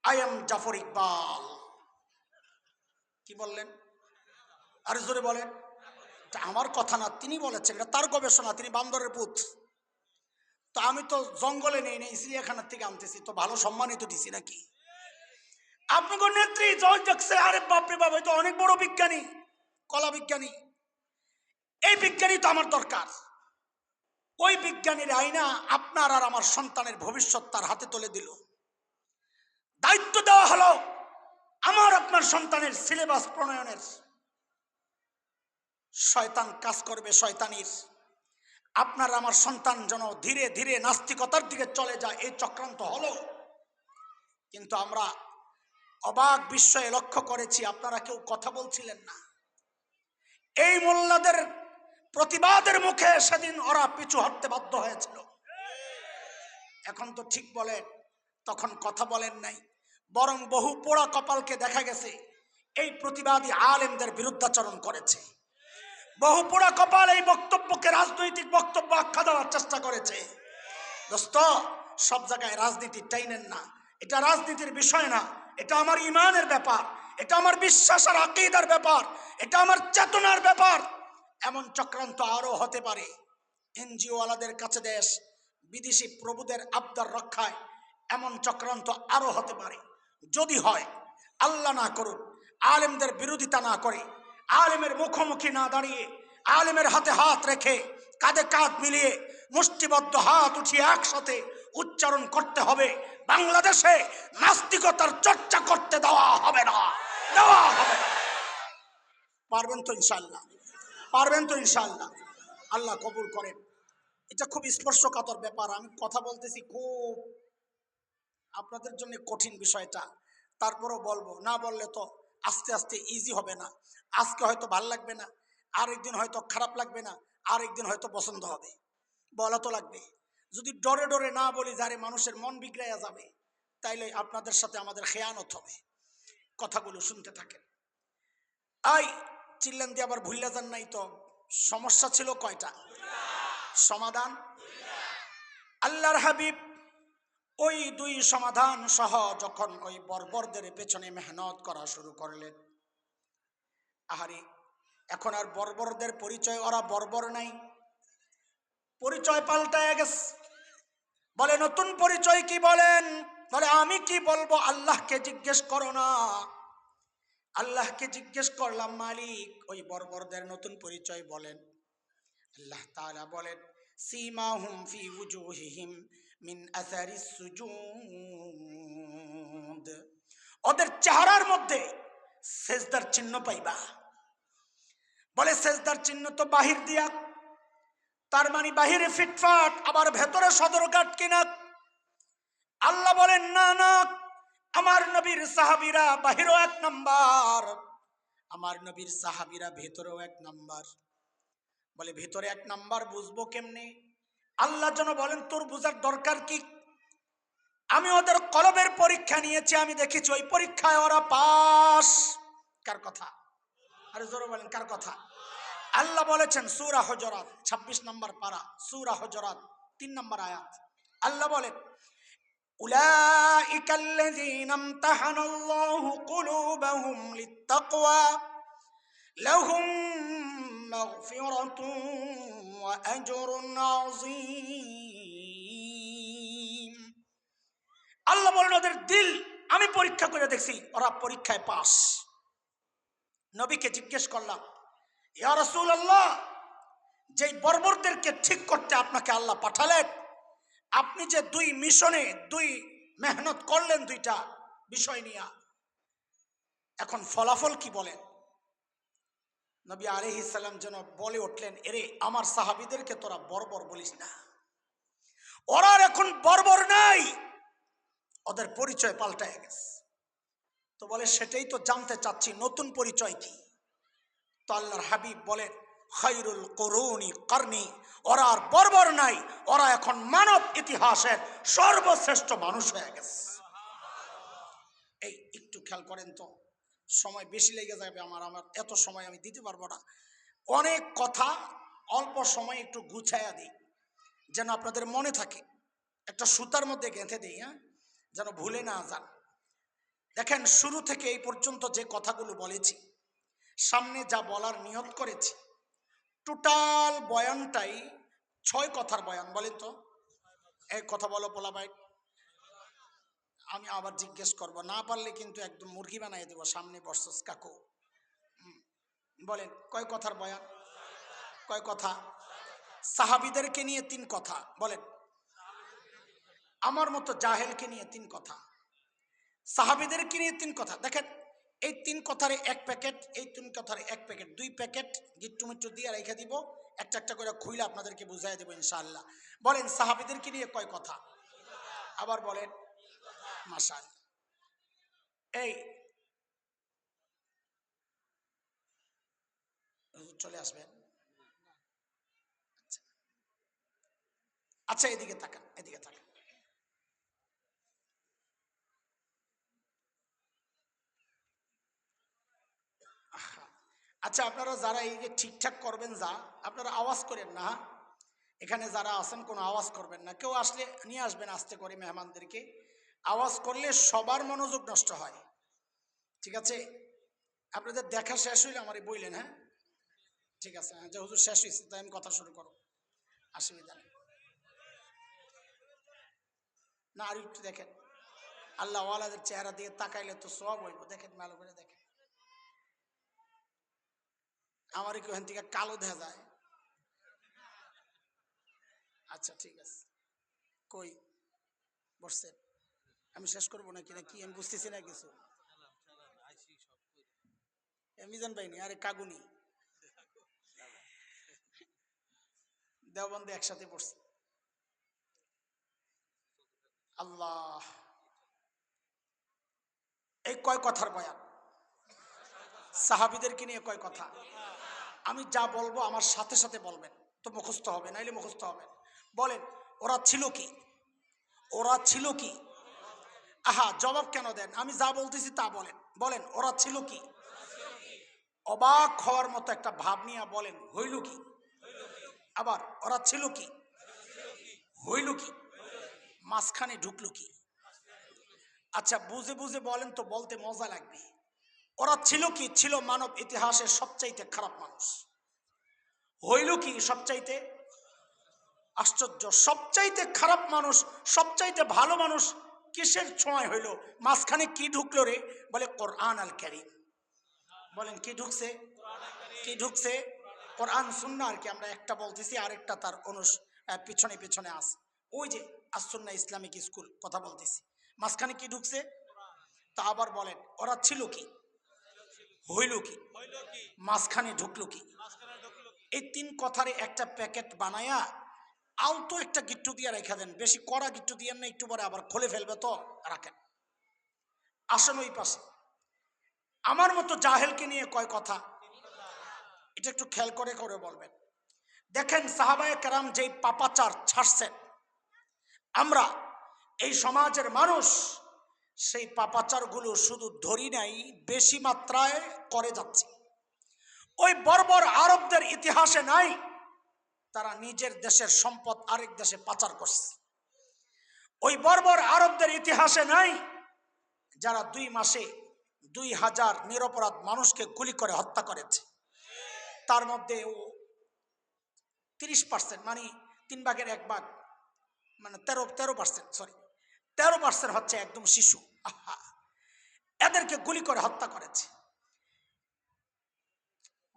I am Jafar Iqbal. কি বললেন? আরে জোরে বলেন। আমার কথা না, তিনি বলেছেন, এটা তার গবেষণা। তিনি বান্দরের পুত। তো আমি তো জঙ্গলে নেই চিড়িয়াখানার থেকে আনতেছি, তো ভালো সম্মানিত দিছি নাকি? আপনাকে নেত্রী জয় দেখছে, আরে বাপরে বাপ, তো অনেক বড় বিজ্ঞানী, কলা বিজ্ঞানী। এই বিজ্ঞানী তো আমার দরকার। ওই বিজ্ঞানীর আইনা আপনার আর আমার সন্তানের ভবিষ্যৎ তার হাতে তুলে দিল। দায়িত্ব দেওয়া হলো আমার আপনার সন্তানের সিলেবাস প্রণয়নের। শয়তান কাজ করবে শয়তানির। আপনার আমার সন্তান যেন ধীরে ধীরে নাস্তিকতার দিকে চলে যায়, এই চক্রান্ত হলো। কিন্তু আমরা অবাক বিস্ময়ে লক্ষ্য করেছি, আপনারা কেউ কথা বলছিলেন না। এই মোল্লাদের প্রতিবাদের মুখে সেদিন ওরা পিছু হটতে বাধ্য হয়েছিল। এখন তো ঠিক বলেন, তখন কথা বলেন নাই, বরং বহু পোড়া কপালকে দেখা গেছে এই প্রতিবাদী আলেমদের বিরুদ্ধাচরণ করেছে। বহু পোড়া কপাল এই বক্তব্যকে রাজনৈতিক বক্তব্য আখ্যা দেওয়ার চেষ্টা করেছে। দোস্ত, সব জায়গায় রাজনীতি টাইনেন না, এটা রাজনীতির বিষয় না, এটা আমার ইমানের ব্যাপার, এটা আমার বিশ্বাস আর আকীদার ব্যাপার, এটা আমার চেতনার ব্যাপার। এমন চক্রান্ত আরো হতে পারে। এনজিও ওয়ালাদের কাছে দেশ, বিদেশি প্রভুদের আবদার রক্ষায় এমন চক্রান্ত আরো হতে পারে। যদি হয়, আল্লাহ না করুন, আলেমদের বিরোধিতা না করে, আলেমের মুখোমুখি না দাঁড়িয়ে, আলেমের হাতে হাত রেখে, কাঁধে কাঁধ মিলিয়ে, মুষ্টিবদ্ধ হাত উঠিয়ে একসাথে উচ্চারণ করতে হবে, বাংলাদেশে নাস্তিকতার চর্চা করতে দেওয়া হবে না, দেওয়া হবে না। পারবেন তো ইনশাআল্লাহ? পারবেন তো ইনশাআল্লাহ? আল্লাহ কবুল করেন। এটা খুব স্পর্শকাতর ব্যাপার। আমি কথা বলতেছি, খুব আপনাদের জন্য কঠিন বিষয়টা, তারপরও বলবো। না বললে তো আস্তে আস্তে ইজি হবে না। আজকে হয়তো ভাল লাগবে না, আরেকদিন হয়তো খারাপ লাগবে না, আরেকদিন হয়তো পছন্দ হবে। বলা তো লাগবে। যদি ডরে ডরে না বলি, যারে মানুষের মন বিগড়াইয়া যাবে, তাইলে আপনাদের সাথে আমাদের খেয়ানত হবে। কথাগুলো শুনতে থাকেন। আই চিল্লান দিয়ে আবার ভুল্লা যান নাই তো। সমস্যা ছিল কয়টা, সমাধান আল্লাহর হাবিব ওই দুই সমাধান সহ যখন ওই বর্বরদের পেছনে মেহনত করা শুরু করলেন, আহারে এখন আর বর্বরদের পরিচয়, ওরা বর্বর নাই, পরিচয় পাল্টায় গেছে। বলে নতুন পরিচয় কি বলেন? বলে আমি কি বলবো, আল্লাহকে জিজ্ঞেস করো না। আল্লাহকে জিজ্ঞেস করলাম, মালিক ওই বর্বরদের নতুন পরিচয় বলেন। আল্লাহ তাআলা বলেন, সীমাহুম ফি উজুহিহিম মিন আসারিস সুজুদ, ওদের চেহারার মধ্যে সেজদার চিহ্ন পাইবা। বলে সেজদার চিহ্ন তো বাহির দিয়া, তার মানে বাহিরে ফিটফাট, আবার ভেতরে সদরঘাট কিনা? আল্লাহ বলেন না না, আমার নবীর সাহাবীরা বাহিরও এক নাম্বার, আমার নবীর সাহাবীরা ভেতরেও এক নাম্বার। বলে ভেতরে এক নাম্বার বুঝবো কেমনে? আল্লাহ যেন বলেন, তোর বুঝার দরকার কি? আমি ওদের কলবের পরীক্ষা নিয়েছি, আমি দেখেছি ওই পরীক্ষায় ওরা পাস। কার কথা? আরে জোরে বলেন, কার কথা? আল্লাহ বলেছেন সূরা হুজুরাত 26 নম্বর পারা, সূরা হুজুরাত 3 নম্বর আয়াত। আল্লাহ বলেন, উলাইকাল্লাযীনা ইমতাহানাল্লাহু কুলুবাহুম লিত্তাকওয়া লাহুম মাগফিরাতুন ওয়া আজরুন আযীম। আল্লাহ বলেন, ওদের দিল আমি পরীক্ষা করে দেখছি, ওরা পরীক্ষায় পাস। নবীকে জিজ্ঞেস করলাম, ইয়া রাসূলুল্লাহ, যেই বর্বরদেরকে ঠিক করতে আপনাকে আল্লাহ পাঠালেন, আপনি যে দুই মিশনে দুই মেহনত করলেন, দুইটা বিষয় নিয়ে, এখন ফলাফল কি বলেন? নবী আলাইহিস সালাম যেন বলে উঠলেন, এরে আমার সাহাবীদেরকে তোরা বর্বর বলিস না, ওরা এখন বর্বর নাই, ওদের পরিচয় পাল্টায় গেছে। তো বলে সেটাই তো জানতে চাচ্ছি, নতুন পরিচয় কি? তো আল্লাহর হাবিব বলেন, খায়রুল কুরুনি করনি, ওরা আর বর্বর নাই, ওরা এখন মানব ইতিহাসের সর্বশ্রেষ্ঠ মানুষ হয়ে গেছে। এই একটু খেয়াল করেন তো, সময় বেশি লেগে যাবে আমার এত সময় আমি দিতে পারবো না। অনেক কথা অল্প সময় একটু গুছাইয়া দিই, যেন আপনাদের মনে থাকে। একটা সুতার মধ্যে গেঁথে দিই, হ্যাঁ, যেন ভুলে না যান। দেখেন, শুরু থেকে এই পর্যন্ত যে কথাগুলো বলেছি, সামনে যা বলার নিয়ত করেছি, টোটাল বয়ানটাই 6 কথার বয়ান। বলেন তো, এই কথা বলো পোলা ভাই, আমি আবার জিজ্ঞেস করব, না পারলে কিন্তু একদম মুরগি বানিয়ে দেবো সামনে বর্ষস কাকু। বলেন কয় কথার বয়ান? কয় কথা? সাহাবীদেরকে নিয়ে 3 কথা বলেন। আমার মতো জাহেলকে নিয়ে 3 কথা, সাহাবীদেরকে নিয়ে 3 কথা। দেখেন এই 3 কথারে 1 প্যাকেট, এই 3 কথারে 1 প্যাকেট, 2 প্যাকেট গিট্টু মিট্টু দিয়ে রেখে দিব, একটা একটা করে খুইলে আপনাদেরকে বুঝাই দেবো ইনশাআল্লাহ। বলেন সাহাবীদেরকে নিয়ে কয় কথা? আবার বলেন। মাশাআল্লাহ। এই হুজুর চলে আসবেন। আচ্ছা এদিকে তাকান, এদিকে তাকান। আচ্ছা আপনারা যারা এই যে ঠিকঠাক করবেন, যা আপনারা আওয়াজ করেন না, হ্যাঁ? এখানে যারা আছেন কোনো আওয়াজ করবেন না, কেউ আসলে নিয়ে আসবেন আস্তে করে মেহমানদেরকে। আওয়াজ করলে সবার মনোযোগ নষ্ট হয়, ঠিক আছে? আপনাদের দেখা শেষ হইলে আমারই বললেন, হ্যাঁ ঠিক আছে, হ্যাঁ যে হুজুর শেষ হয়েছে তাই আমি কথা শুরু করো, অসুবিধা নেই। না আর একটু দেখেন, আল্লাহ ওয়ালাদের চেহারা দিয়ে তাকাইলে তো সব হইব। দেখেন ভালো করে দেখেন, আমার কি ওখান থেকে কালো দেখা যায়? আচ্ছা ঠিক আছে, কই বসছেন? আমি শেষ করবো নাকি, নাকি আমি বুঝতেছি না কিছু। মিজান পাইনি, আরে কাগুনি দেওবন্দে একসাথে পড়ছে। আল্লাহ, এই কয় কথার বয়ান? সাহাবীদেরকে নিয়ে কয় কথা? আমি যা বলবো আমার সাথে সাথে বলবেন, তো মুখস্থ হবে, নাইলে মুখস্থ হবে। বলেন ওরা ছিল কি? ওরা ছিল কি? আহা জবাব কেন দেন? আমি যা বলতেছি তা বলেন। বলেন ওরা ছিল কি? অবাক হওয়ার মতো একটা ভাব নিয়ে বলেন হইল কি? আবার ওরা ছিল কি? হইল কি? মাঝখানে ঢুকলো কি? আচ্ছা বুঝে বুঝে বলেন তো, বলতে মজা লাগবে। ওরা ছিল কি? ছিল মানব ইতিহাসের সবচাইতে খারাপ মানুষ। হইল কি? সবচাইতে আশ্চর্য, সবচাইতে খারাপ মানুষ, সবচাইতে ভালো মানুষ কিসের ছোঁয়ায় হইল? মাঝখানে কি ঢুকলো রে? বলে কোরআন আল কারীম। বলেন কি ঢুকছে? কি ঢুকছে? কোরআন সুন্নাহ। আর কি আমরা একটা বলতেছি, আরেকটা তার পিছনে পিছনে আছে। ওই যে আসুন্নাহ ইসলামিক স্কুল কথা বলতেছি, মাঝখানে কি ঢুকছে? তা আবার বলেন ওরা ছিল কি? হইল কি? মাঝখানে ঢুকলো কি? এই 3 কথারে একটা প্যাকেট বানায়া আলতো একটা গিট্টু দিয়ে রেখে দেন, বেশি কড়া গিট্টু দিয়ে না, একটু পরে আবার খুলে ফেলবে তো রাখেন। আসেন ওই পাশে। আমার মতো জাহেলকে নিয়ে কয় কথা? এটা একটু খেয়াল করে করে বলবেন। দেখেন সাহাবায়ে কেরাম যেই পাপাচার ছাড়ছেন, আমরা এই সমাজের মানুষ সেই পাপাচারগুলো শুধু ধরি নাই, বেশি মাত্রায় করে যাচ্ছে। ওই বর্বর আরবদের ইতিহাসে নাই তারা নিজের দেশের সম্পদ আরেক দেশে পাচার করছে। ওই বর্বর আরবদের ইতিহাসে নাই যারা 2 মাসে 2000 নিরপরাধ মানুষকে গুলি করে হত্যা করেছে। তার মধ্যে 30%, মানে 3 ভাগের 1 ভাগ, মানে 13%, সরি 13% হচ্ছে একদম শিশু। আহা, এদেরকে গুলি করে হত্যা করেছে।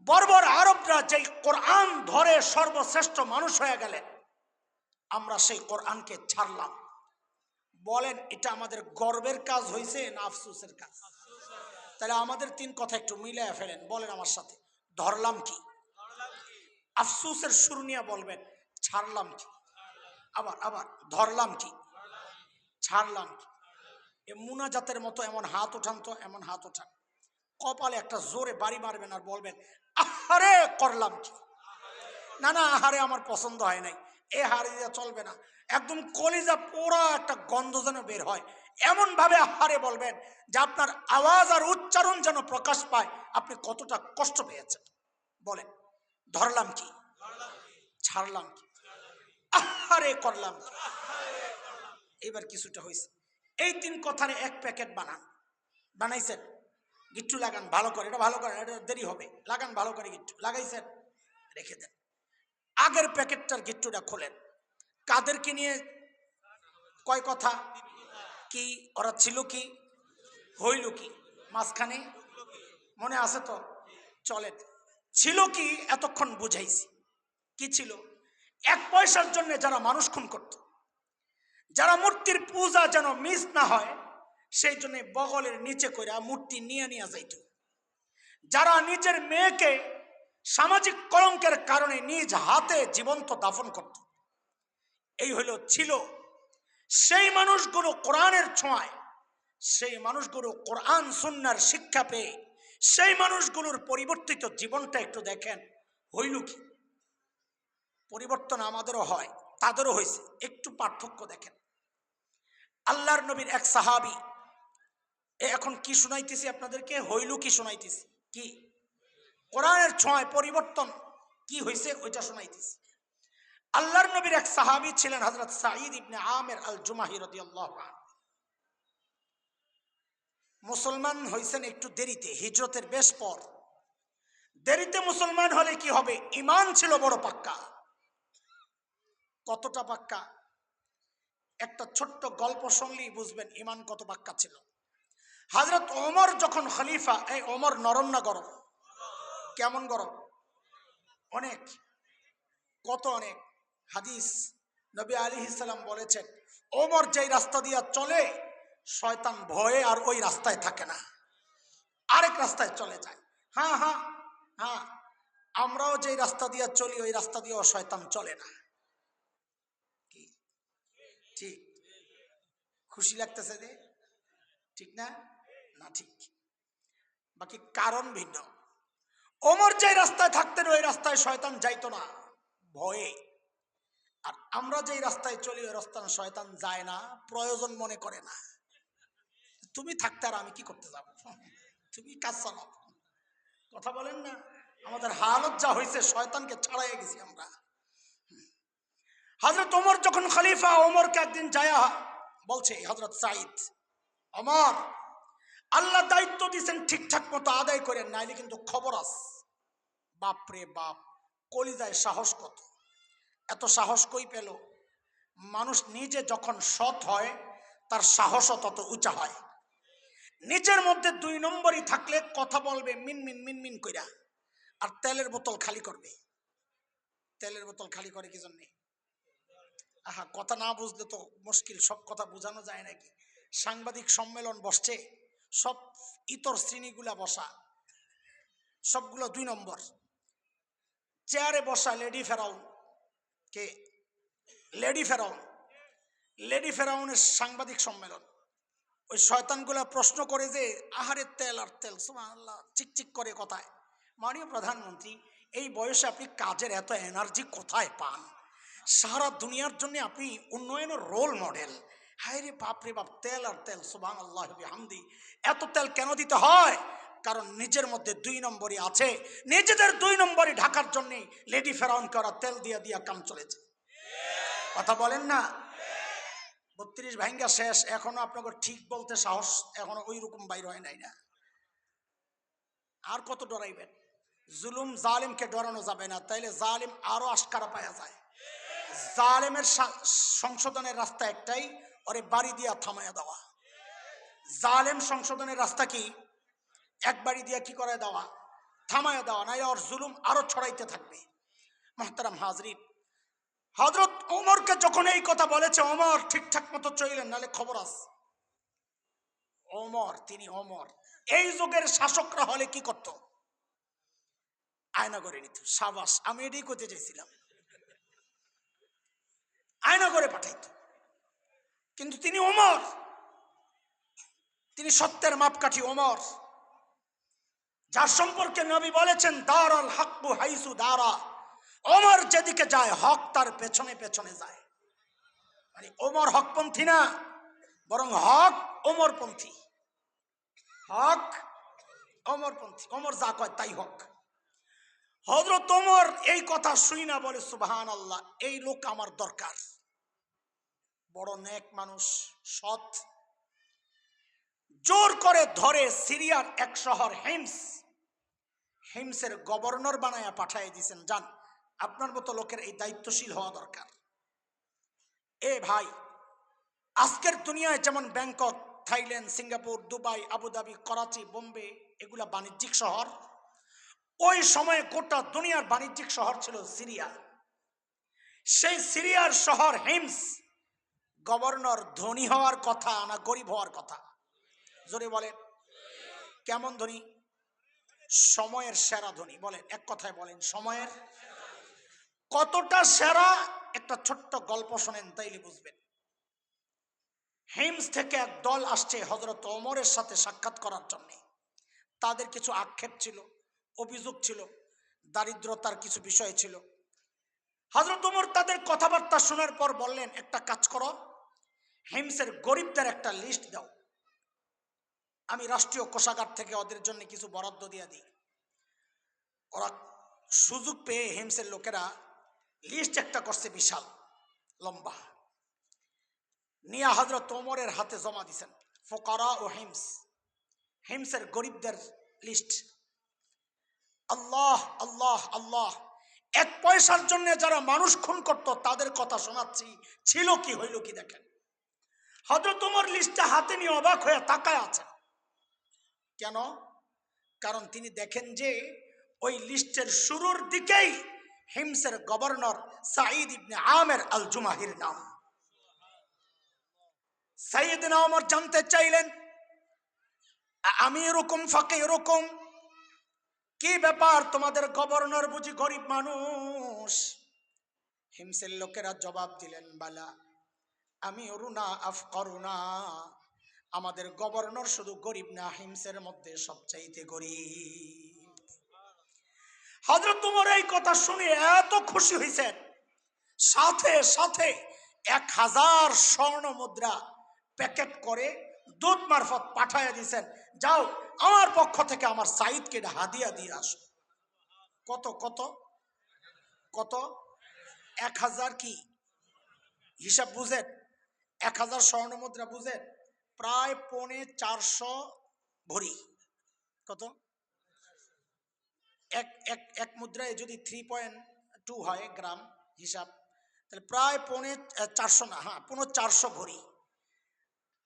বর্বর আরবরা যেই কোরআন ধরে সর্বশ্রেষ্ঠ মানুষ হয়ে গেলেন, আমরা সেই কোরআনকে ছাড়লাম। বলেন এটা আমাদের গর্বের কাজ হয়েছে না আফসোসের কাজ? তাহলে আমাদের 3 কথা একটু মিলাইয়া ফেলেন। বলেন আমার সাথে, ধরলাম কি? আফসোসের সুর নিয়ে বলবেন ছাড়লাম কি? আবার আবার ধরলাম কি? ছাড়লাম কি? এ মুনাজাতের মতো এমন হাত উঠান তো, এমন হাত উঠান, কপালে একটা জোরে বাড়ি মারবেন আর বলবেন আহারে করলাম কি? না না, আহারে আমার পছন্দ হয় নাই, এ হারে দিয়ে চলবে না। একদম কলিজা পোড়া একটা গন্ধ যেন বের হয়, এমন ভাবে আহারে বলবেন যে আপনার আওয়াজ আর উচ্চারণ যেন প্রকাশ পায় আপনি কতটা কষ্ট পেয়েছেন। বলেন ধরলাম কি? ছাড়লাম কি? আহারে করলাম কি? এবার কিছুটা হয়েছে। এই 3 কথারে 1 প্যাকেট বানান। বানাইছেন? গিট্টু লাগান ভালো করে, এটা ভালো করে, এটা দেরি হবে, লাগান ভালো করে গিট্টু। লাগাইছেন? রেখে দেন। আগের প্যাকেটটার গিট্টুটা খোলেন। কাদেরকে নিয়ে কয় কথা? কি ওরা ছিল কি, হইল কি, মাঝখানে মনে আছে তো? চলেন, ছিল কি এতক্ষণ বুঝাইছি। কি ছিল? 1 পয়সার জন্য যারা মানুষ খুন করত, যারা মূর্তির পূজা যেন মিস না হয় সেই জন্য বগলের নিচে কইরা মূর্তি নিয়ে নিয়ে যাইত, যারা নিজের মেয়েকে সামাজিক কলঙ্কের কারণে নিজ হাতে জীবন্ত দাফন করত, এই হইল ছিল। সেই মানুষগুলো কোরআনের ছোঁয়ায়, সেই মানুষগুলো কোরআন সুন্নাহর শিক্ষা পেয়ে সেই মানুষগুলোর পরিবর্তিত জীবনটা একটু দেখেন, হইল কি? পরিবর্তন আমাদেরও হয়, তাদেরও হয়েছে, একটু পার্থক্য দেখেন। আল্লাহর নবীর এক সাহাবী, এখন কি শুনাইতেছি আপনাদেরকে, হইল কি শুনাইতেছি, কি কোরআনের ছোঁয়ায় পরিবর্তন কি হয়েছে ওইটা শুনাইতেছি। আল্লাহর নবীর এক সাহাবী ছিলেন হযরত সাঈদ ইবনে আমির আল জুমাহি রাদিয়াল্লাহু আনহু। মুসলমান হয়েছেন একটু দেরিতে, হিজরতের বেশ পর। দেরিতে মুসলমান হলে কি হবে? ঈমান ছিল বড় পাক্কা। কতটা পাক্কা? একটা ছোট্ট গল্প শুনলেই বুঝবেন ঈমান কত পাক্কা ছিল। হযরত ওমর যখন খলিফা, এই ওমর নরম না গরম? কেমন গরম? অনেক। কত অনেক। হাদিস নবী আলাইহিস সালাম বলেছেন, ওমর যেই রাস্তা দিয়ে চলে শয়তান ভয়ে আর ওই রাস্তায় থাকে না, আরেক রাস্তায় চলে যায়। হ্যাঁ হ্যাঁ হ্যাঁ, আমরাও যেই রাস্তা দিয়ে চলি ওই রাস্তা দিয়েও শয়তান চলে না। কি ঠিক? খুশি লাগতেছে যে ঠিক না? না ঠিক, বাকি কারণ ভিন্ন। ওমর যে রাস্তায় থাকতেন ওই রাস্তায় শয়তান যাইতো না ভয়ে, আর আমরা যেই রাস্তায় চলি ওই রাস্তায় শয়তান যায় না, প্রয়োজন মনে করে না। তুমি থাকতে আর আমি কি করতে যাব, তুমি কাজ চালাও। কথা বলেন না? আমাদের হালত যা হয়েছে, শয়তানকে ছাড়াই গেছি আমরা। হযরত ওমর যখন খলিফা, ওমরকে একদিন যায়া বলছে হযরত সাঈদ, ওমর আল্লাহ দায়িত্ব দিয়েছেন ঠিকঠাক মতো আদায় করেন, নাইলে কিন্তু খবর আছে। বাপরে বাপ, কলিজায় সাহস কত! এত সাহস কই পেল? মানুষ নিজে যখন সৎ হয় তার সাহসও তত উঁচা হয়। নিজের মধ্যে 2 নম্বরই থাকলে কথা বলবে মিনমিন মিনমিন কইরা, আর তেলের বোতল খালি করবে। তেলের বোতল খালি করে কি জন্যে? আহা, কথা না বুঝলে তো মুশকিল, সব কথা বোঝানো যায় নাকি? সাংবাদিক সম্মেলন বসছে, সব ইতর শ্রেণীগুলা বসা, সবগুলো 2 নম্বর। চেয়ারে বসা লেডি ফেরাউন, কে? লেডি ফেরাউন। লেডি ফেরাউনের সাংবাদিক সম্মেলন। ওই শয়তানগুলা প্রশ্ন করে যে, আহারে তেল আর তেল, সুবহানাল্লাহ, চিকচিক করে কথায়, মাননীয় প্রধানমন্ত্রী এই বয়সে আপনি কাজের এত এনার্জি কোথায় পান? সারা দুনিয়ার জন্য আপনি উন্নয়নের রোল মডেল। হায় রে বাপ রে বাপ, তেল আর তেল, সুবহানাল্লাহ বিহামদি। এত তেল কেন দিতে হয়? কারণ নিজের মধ্যে 2 নম্বরই আছে। নিজেদের 2 নম্বরই ঢাকার জন্য লেডি ফেরাউনকে ওরা তেল দিয়া দিয়া কাম চলেছে। কথা বলেন না? 32 ভাঙ্গা শেষ, এখনো আপনাকে ঠিক বলতে সাহস এখনো ওই রকম বাইর হয় নাই না। আর কত ডরাইবেন? জুলুম জালেমকে ডরানো যাবে না, তাইলে জালেম আরো আশকারা পাওয়া যায়। জালেমের সংশোধনের রাস্তা একটাই, ওরে বাড়ি দিয়া থামাইয়া দেওয়া। জালেম সংশোধনের রাস্তা কি? এক বাড়ি দিয়া কি করে দেওয়া? থামাইয়া দেওয়া, নাই ওর জুলুম আরো ছড়াইতে থাকবে। মুহতারাম হাজরিন, হযরত ওমরকে যখন এই কথা বলেছে, ওমর ঠিকঠাক মতো চললেন, নালে খবর আছে। ওমর, তিনি ওমর। এই যুগের শাসকরা হলে কি করত? আয়না করে নিত। সাবাস, আমি এটাই করতে চাইছিলাম, আয়না করে পাঠাইত। কিন্তু তিনি ওমর, তিনি সত্যের মাপকাঠি ওমর, যার সম্পর্কে নবী বলেছেন, দারাল হাক্কু হাইসু দারা। ওমর যেদিকে যায় হক তার পেছনে পেছনে যায়। মানে ওমর হকপন্থী না, বরং হক ওমরপন্থী। হক ওমরপন্থী, ওমর যা কয় তাই হক। হযরত ওমর এই কথা শুই না বলে, সুবহানাল্লাহ, এই লোক আমার দরকার। বড় নেক মানুষ, সৎ। জোর করে ধরে সিরিয়ার এক শহর হিমস, হিমসের গভর্নর বানায়া পাঠিয়ে দিয়েছেন, যান, আপনার মতো লোকের এই দায়িত্বশীল হওয়া দরকার। এ ভাই, আজকের দুনিয়ায় যেমন Bangkok, Thailand, Singapore, Dubai, Abu Dhabi, Karachi, Bombay এগুলা বাণিজ্যিক শহর, ওই সময়ে গোটা দুনিয়ার বাণিজ্যিক শহর ছিল সিরিয়া। সেই সিরিয়ার শহর হিমস গভর্নর ধনী হওয়ার কথা না গরিব হওয়ার কথা? জোরে বলেন। কেমন ধনী? সময়ের সেরা ধনী। বলেন, এক কথায় বলেন, সময়ের কতটা সেরা? একটা ছোট্ট গল্প শোনেন তাইলে বুঝবেন। হিমস থেকে এক দল আসছে হযরত ওমরের সাথে সাক্ষাৎ করার জন্য। তাদের কিছু আক্ষেপ ছিল, অভিযোগ ছিল, দারিদ্রতার কিছু বিষয় ছিল। হযরত ওমর তাদের কথাবার্তা শোনার পর বললেন, একটা কাজ করো, হিমসের গরিবদের একটা লিস্ট দাও, আমি রাষ্ট্রীয় কোষাগার থেকে ওদের জন্য কিছু বরাদ্দ দিয়ে দিই। ওরা সুযোগ পেয়ে হিমসের লোকেরা লিস্ট একটা করছে, বিশাল লম্বা, নিয়ে হযরত ওমরের হাতে জমা দিছেন। ফুকারা ও হিমস, হিমসের গরিবদের লিস্ট। আল্লাহ আল্লাহ আল্লাহ, এক পয়সার জন্য যারা মানুষ খুন করত তাদের কথা শোনাচ্ছি, ছিল কি হইল কি দেখেন। হযরত ওমর লিস্টটা হাতে নিয়ে অবাক হয়ে তাকায় আছেন। কেন? কারণ তিনি দেখেন যে ওই লিস্টের শুরুর দিকেই হিমসের গভর্নর সাঈদ ইবনে আমের আল জুমাহির নাম। সাইয়েদনা ওমর জানতে চাইলেন, আমি এরকম ফাঁকে এরকম কি ব্যাপার, তোমাদের গভর্নর বুঝি গরিব মানুষ? হিমসের লোকেরা জবাব দিলেন, বালা আমি অরুণা আফকরুনা, আমাদের গভর্নর শুধু গরিব না, হিমসের মধ্যে সবচাইতে গরিব। হযরত ওমর এই কথা শুনে এত খুশি হয়েছেন, সাথে সাথে 1000 স্বর্ণ মুদ্রা প্যাকেট করে দূত মারফত পাঠাইয়া দিয়েছেন, যাও আমার পক্ষ থেকে আমার সাঈদকে হাদিয়া দিয়ে আসো। কত কত কত? 1000 কি হিসাব বুঝেন? 1000 স্বর্ণ মুদ্রা বুঝেন? প্রায় 450 ভরি। কত? এক মুদ্রায় যদি 3.2 হয় গ্রাম হিসাব, তাহলে প্রায় 450 না, হ্যাঁ 450 ভরি।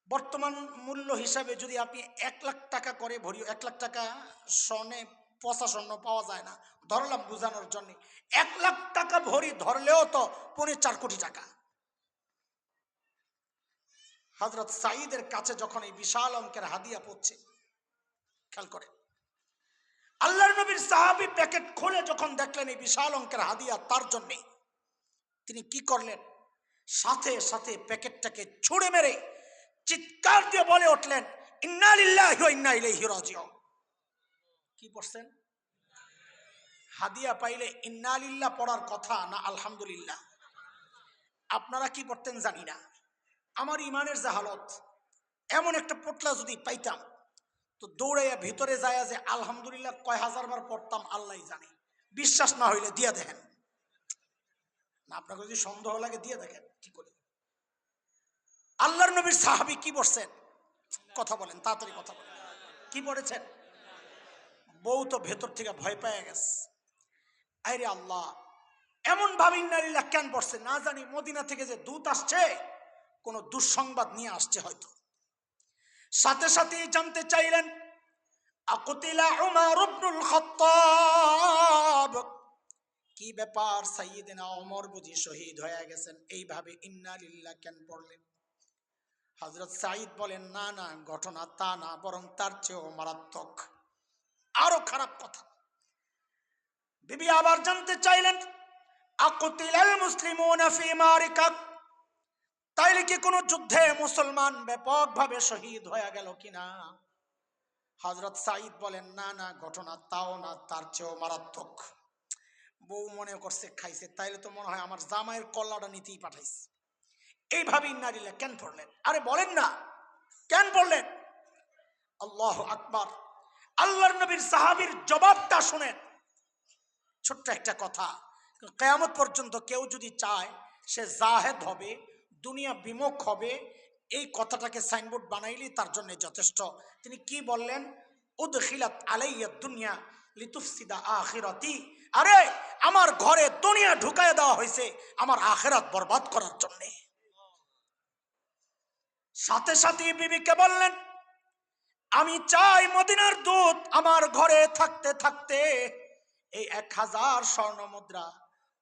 বর্তমান মূল্য হিসাবে যদি আপনি 1 লাখ টাকা করে ভরি, 1 লাখ টাকা স্বর্ণে পচা স্বর্ণ পাওয়া যায় না, ধরলাম বোঝানোর জন্য, 1 লাখ টাকা ভরি ধরলেও তো 4.5 কোটি টাকা। হযরত সাঈদের কাছে যখন এই বিশাল অঙ্কের হাদিয়া পৌঁছে, খেয়াল করে আল্লাহর নবীর সাহাবী প্যাকেট খুলে যখন দেখলেন এই বিশাল অঙ্কের হাদিয়া তার জন্যে, তিনি কি করলেন? সাথে সাথে প্যাকেটটাকে ছুঁড়ে মেরে চিৎকার দিয়ে বলে উঠলেন, ইন্না লিল্লাহি ওয়া ইন্না ইলাইহি রাজিউন। কি পড়ছেন? হাদিয়া পাইলে ইন্না লিল্লাহ পড়ার কথা না আলহামদুলিল্লাহ? আপনারা কি পড়তেন জানি না। আমার ইমানের জাহালত, এমন একটা পোটলা যদি পাইতাম তো দৌড়াইয়া ভিতরে যায় যে আলহামদুলিল্লাহ কয় হাজার বার পড়তাম আল্লাহই জানে। বিশ্বাস না হইলে দিয়ে দেখেন না, আপনাকে যদি সন্দেহ লাগে দিয়ে দেখেন কি করে। আল্লাহর নবীর সাহাবী কি পড়ছেন? কথা বলেন, তাড়াতাড়ি কথা বলেন, কি পড়েছেন? বউ তো ভেতর থেকে ভয় পেয়ে গেছে। আরে আল্লাহ, এমন ভাবে ইন্না লিল্লাহ কেন পড়ছে? না জানি মদিনা থেকে যে দূত আসছে, কোন দুঃসংবাদ নিয়ে আসছে হয়তো। সাথে সাথে জানতে চাইলেন, আকুতিলা উমর ইবনুল খাত্তাব, কি ব্যাপার সাইয়েদনা ওমর বুঝি শহীদ হয়ে গেছেন? এইভাবে ইন্না লিল্লাহ কেন পড়লেন? হযরত সাঈদ বলেন, না না, ঘটনা তা না, বরং তার চেয়েও মারাত্মক, আরো খারাপ কথা। বিবি আবার জানতে চাইলেন, আকুতিলাল মুসলিমুনা ফি মারিকা, তাইলে কি কোনো যুদ্ধে মুসলমান ব্যাপকভাবে শহীদ হয়ে গেল কিনা? হযরত সাঈদ বলেন, না না, ঘটনা তাও না, তার চেয়েও মারাত্মক। বউ মনে করছে খাইছে, তাইলে তো মনে হয় আমার জামাইয়ের কল্লাটা নিতেই পাঠাইছে। এইভাবে ইন্না লিল্লাহ কেন পড়লেন? আরে বলেন না কেন পড়লেন? আল্লাহু আকবার। আল্লাহর নবীর সাহাবীর জবাবটা শুনেন। ছোট্ট একটা কথা, কিয়ামত পর্যন্ত কেউ যদি চায় সে জাহেদ হবে, দুনিয়া বিমুখ হবে, এই কথাটাকে সাইনবোর্ড বানাইলেই তার জন্য যথেষ্ট। তিনি কি বললেন? উদখিলাত আলাইয়া দুনিয়া লিতুফসিদা আখিরাতি, আরে আমার ঘরে দুনিয়া ঢুকায় দেওয়া হয়েছে আমার আখিরাত বরবাদ করার জন্য। সাথে সাথে বিবিকে বললেন, আমি চাই মদিনার দূত আমার ঘরে থাকতে থাকতে এই 1000 স্বর্ণ মুদ্রা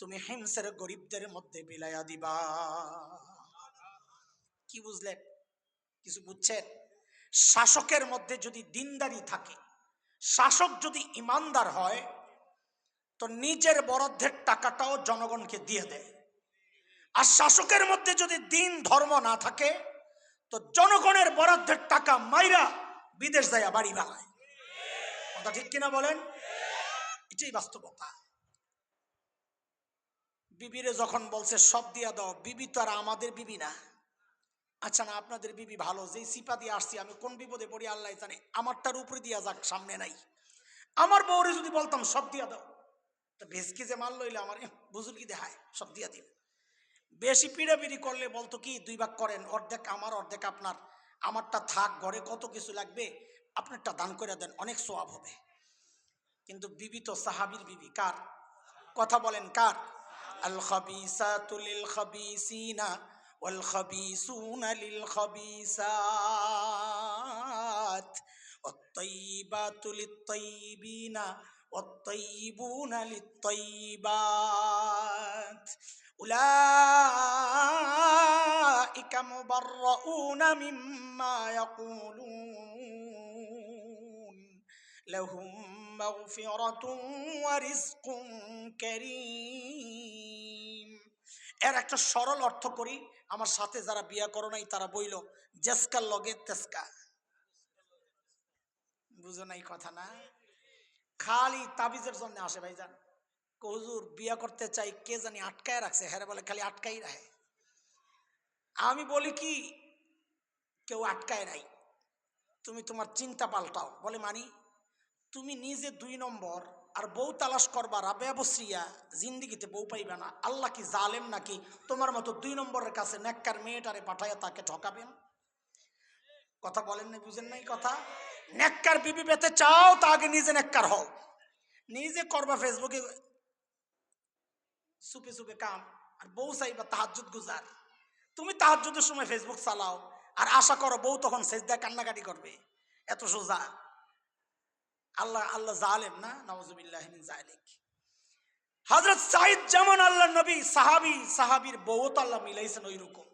তুমি হিমসের গরিবদের মধ্যে বিলাইয়া দিবা। কি বুঝলেন? কিছু বুঝছেন? শাসকের মধ্যে যদি দিনদারি থাকে, শাসক যদি ইমানদার হয়, তো নিজের বরাদ্দের টাকাটাও জনগণকে দিয়ে দেয়। আর শাসকের মধ্যে যদি দিন ধর্ম না থাকে, তো জনগণের বরাদ্দের টাকা মাইরা বিদেশ যায় বাড়ি বানায়। কথা ঠিক কিনা বলেন? এটাই বাস্তবতা। বিবিরে যখন বলছে সব দিয়া দাও, বিবি তো আর আমাদের বিবি না। আচ্ছা না, আপনাদের বিবি ভালো, যেই সিপা দিয়ে আসছি আমি কোন বিপদে পড়ি আল্লাহ জানে, আমারটার উপরে দিয়া যাক, সামনে নাই। আমার বউরে যদি বলতাম সব দিয়া দাও, তো ভেসকি যে মাল লইলে আমার বুজুর্গি দেখায় সব দিয়া দিন। বেশি পিড়াপিড়ি করলে বলতো কি 2 ভাগ করেন, অর্ধেক আমার অর্ধেক আপনার, আমারটা থাক, ঘরে কত কিছু লাগবে আপনারটা দান করে দেন, অনেক সওয়াব হবে। কিন্তু বিবি তো সাহাবীর বিবি। কার কথা বলেন? কার? আল খাবিসাতু লিল খাবিসিনা ওয়াল খাবিসুনা লিল খাবিসাত ওয়াত তাইয়িবাতু লিত তাইয়িবিনা ওয়াত তাইয়িবুনা লিত তাইয়িবাত উলাইকা মুবাররাউনা মিম্মা ইয়াকুলুন লাহুম মাগফিরাতুন ওয়া রিজকুন কারীম। এর একটা সরল অর্থ করি, আমার সাথে যারা বিয়া করো নাই তারা বইল, জেসকার লগে তেসকা। বুঝো নাই কথা না? খালি তাবিজের জন্য আসে ভাইজান। হুজুর বিয়া করতে চাই, কে জানি আটকায় রাখছে, হ্যাঁ বলে খালি আটকাই রাখে। আমি বলি কি, কেউ আটকায় নাই, তুমি তোমার চিন্তা পাল্টাও। বলে মানি, তুমি নিজে 2 নম্বর আর বউ তালাশ করবা, রাবেয়া বসরিয়া, জিন্দিগিতে বউ পাইবে না। আল্লাহ কি জালেম নাকি তোমার মতো 2 নম্বরের কাছে নেককার মেয়েটারে পাঠাইয়া তাকে ঠকাবেন? কথা বলেন না, বুঝেন নাই কথা? নেককার বিবি পেতে চাও তা আগে নিজে নেককার হও। নিজে করবা ফেসবুকে সুপে সুপে কাম, আর বউ চাইবা তাহাজ্জুদ গুজার। তুমি তাহাজ্জুদের সময় ফেসবুক চালাও আর আশা করো বউ তখন সেজদায় কান্নাকাটি করবে। এত সোজা? আল্লাহ আল্লাহ জালেম না? নাউজুবিল্লাহি মিন যালিক। হযরত সাঈদ যেমন আল্লাহর নবী, সাহাবীর বউ তো আল্লাহ মিলাইছেন ওই রকম।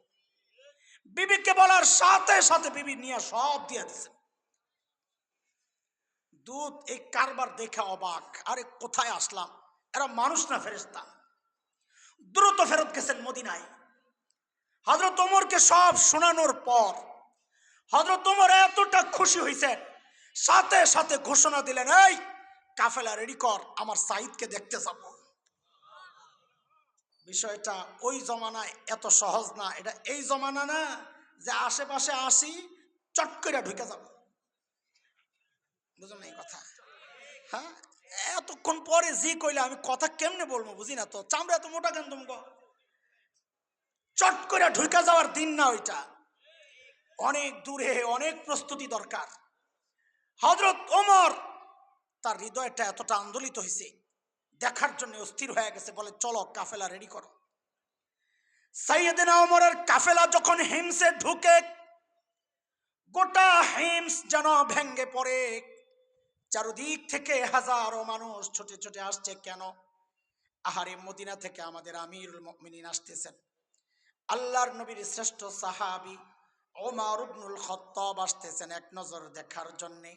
বিবিকে বলার সাথে সাথে বিবি নিয়ে সব দিয়ে দিয়েছেন। দুধ এই কারবার দেখে অবাক, আরে কোথায় আসলাম, এরা মানুষ না ফেরেশতা। দ্রুত ফেরত গেছেন মদিনায়। হযরত ওমরকে সব শোনানোর পর হযরত ওমর এতটা খুশি হয়েছেন, সাথে সাথে ঘোষণা দিলেন, এই কাফেলা রেডি কর, আমার সাঈদকে দেখতে যাব। বিষয়টা ওই জমানায় এত সহজ না, এটা এই জমানা না যে আশেপাশে আসি চট করে ঢুকে যাব। বুঝুন না এই কথা? হ্যাঁ, এতক্ষণ পরে জি কইলে আমি কথা কেমনে বলবো বুঝি না তো, চামড়া এত মোটা কেন তুমি? চট করে ঢুকে যাওয়ার দিন না ওইটা, অনেক দূরে, অনেক প্রস্তুতি দরকার। হযরত ওমর তার হৃদয়টা এতটা আন্দোলিত হয়েছে, দেখার জন্য অস্থির হয়ে গেছে, বলে চলো কাফেলা রেডি করো। সাইয়েদনা ওমরের কাফেলা যখন হিমসে ঢুকে, গোটা হিমস যেন ভেঙ্গে পড়ে। চারদিক থেকে হাজারো মানুষ ছুটে ছুটে আসছে। কেন? আহারে মদিনা থেকে আমাদের আমিরুল মুমিনিন আসতেছেন, আল্লাহর নবীর শ্রেষ্ঠ সাহাবী ওমর ইবনুল খাত্তাব আসতেছেন এক নজর দেখার জন্যে।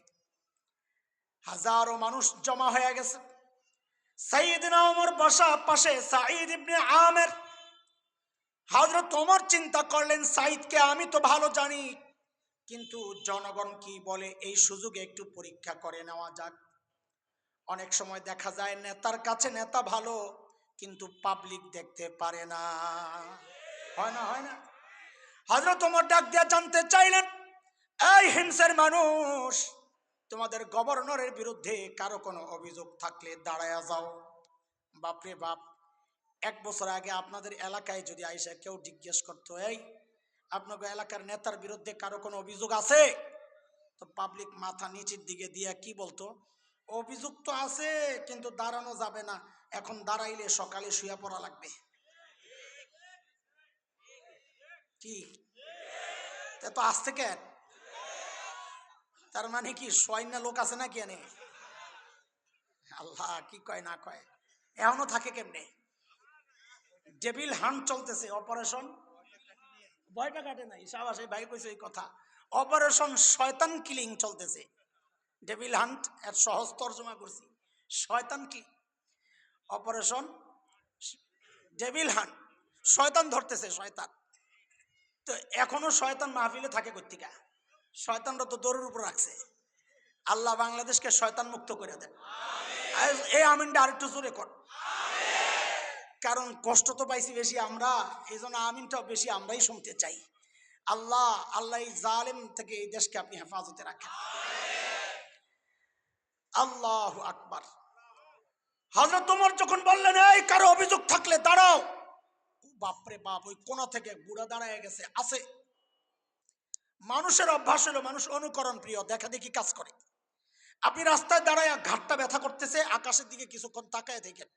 হাজারো মানুষ জমা হয়ে গেছে। সাইয়েদনা ওমর বসা, পাশে সাঈদ ইবনে আমের। হযরত ওমর চিন্তা করলেন, সাঈদকে আমি তো ভালো জানি, কিন্তু জনগণ কি বলে এই সুযোগে একটু পরীক্ষা করে নেওয়া যাক। অনেক সময় দেখা যায় নেতার কাছে নেতা ভালো, কিন্তু পাবলিক দেখতে পারে না। হয় না? হয় না? হযরত ওমর ডাক দিয়া জানতে চাইলেন, এই হিমসের মানুষ, তোমাদের গভর্নরের বিরুদ্ধে কারো কোনো অভিযোগ থাকলে দাঁড়ায়া যাও। বাপরে বাপ, 1 বছর আগে আপনাদের এলাকায় যদি আইসা কেউ জিজ্ঞেস করতো, এই আপনাদের এলাকার নেতার বিরুদ্ধে কারো কোনো অভিযোগ আছে, তো পাবলিক মাথা নিচের দিকে দিয়া কি বলতো? অভিযোগ তো আছে, কিন্তু দাঁড়ানো যাবে না, এখন দাঁড়াইলে সকালে শুয়ে পড়া লাগবে। কি তা তো আসতে কেন? তার মানে কি সয়না লোক আছে না কেন? আল্লাহ কি কয় না কয়, এখনো থাকে কেমনে? ডেভিল হান্ট চলতেছে, অপারেশন ভয়টা কাটে নাই। সাবাস, এই ভাই কইছে এই কথা। অপারেশন শয়তান কিলিং চলতেছে। ডেভিল হান্ট এর সহজ তর্জমা করছি, শয়তান কি অপারেশন ডেভিল হান্ট, শয়তান ধরতেছে শয়তান। তো এখনো শয়তান মাহফিলে থাকে কর্তিকা, শয়তানরা তো দৌড়ের উপর রাখছে। আল্লাহ বাংলাদেশকে শয়তান মুক্ত করে দেন। এই আমিনটা আরেকটু জোরে কর, কারণ কষ্ট তো পাইছি বেশি আমরা, এই জন্য আমিনটাও বেশি আমরাই শুনতে চাই। আল্লাহ আল্লাহ এই জালেম থেকে এই দেশকে আপনি হেফাজতে রাখেন। আল্লাহ আকবার। হযরত ওমর যখন বললেন এই কারো অভিযোগ থাকলে দাঁড়াও, বাপরে বাপ, ওই কোণা থেকে বুড়া দাঁড়ায় গেছে। আছে মানুষের অভ্যাস হলো মানুষ অনুকরণ প্রিয়, দেখা দেখি কাজ করে। আপনি রাস্তায় দাঁড়ায় ঘাটটা ব্যথা করতেছে, আকাশের দিকে কিছুক্ষণ তাকায় দেখেন,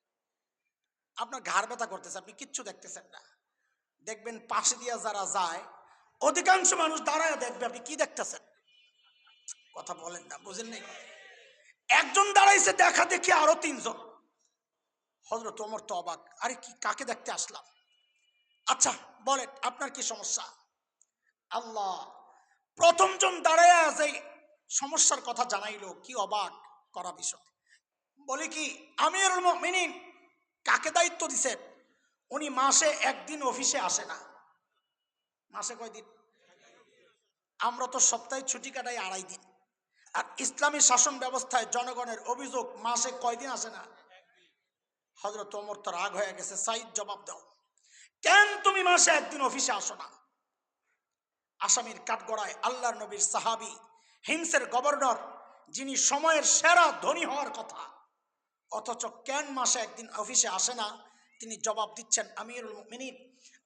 আপনার ঘাড় ব্যথা করতেছে, আপনি কিচ্ছু দেখতেছেন না। দেখবেন পাশে দিয়া যারা যায় অধিকাংশ মানুষ দাঁড়ায় দেখবে আপনি কি দেখতেছেন। কথা বলেন না, বুঝেন নাই? একজন দাঁড়াইছে, দেখা দেখি আরো তিনজন। হযরত ওমর তো অবাক, আরে কি, কাকে দেখতে আসলাম? আচ্ছা বলেন আপনার কি সমস্যা? আল্লাহ প্রথম জন দাঁড়ায় যে সমস্যার কথা জানাইলো, কি অবাক করা বিষয়। বলে কি, আমিরুল মুমিনিন কাকে দায়িত্ব দিছেন? উনি মাসে একদিন অফিসে আসে না। মাসে কয়দিন? আমরা তো সপ্তাহে ছুটি কাটাই 2.5 দিন। আর ইসলামী শাসন ব্যবস্থায় জনগণের অভিযোগ মাসে কয়দিন আসে না? হযরত ওমর তো রাগ হয়ে গেছে, সাইদ জবাব দাও, কেন তুমি মাসে একদিন অফিসে আসো না? আসামির কাঠগড়ায় আল্লাহর নবীর সাহাবী, হিমসের গভর্নর, যিনি সময়ের সেরা ধনী হওয়ার কথা, অথচ কেন মাসে একদিন অফিসে আসে না? তিনি জবাব দিচ্ছেন, আমিরুল মুমিনিন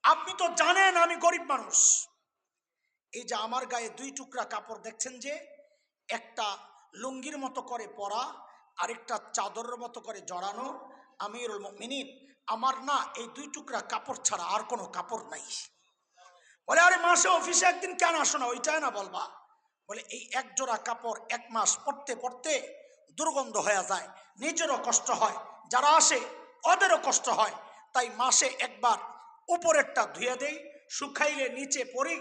আপনি তো জানেন আমি গরিব মানুষ। এই যে আমার গায়ে 2 টুকরা কাপড় দেখছেন, যে একটা লুঙ্গির মতো করে পরা, আরেকটা চাদরের মতো করে জড়ানো, আমিরুল মুমিনিন আমার না এই 2 টুকরা কাপড় ছাড়া আর কোনো কাপড় নাই। বলে আরে মাসে অফিসে একদিন কেন আসো না, ওইটাই না বলবা? বলে এই এক জোড়া কাপড় 1 মাস পরতে পরতে দুর্গন্ধ হয়ে যায়, নিজেরও কষ্ট হয়, যারা আসে ওদেরও কষ্ট হয়, তাই মাসে একবার উপরেরটা ধুয়ে দেই, শুকাইলে নিচে পরি,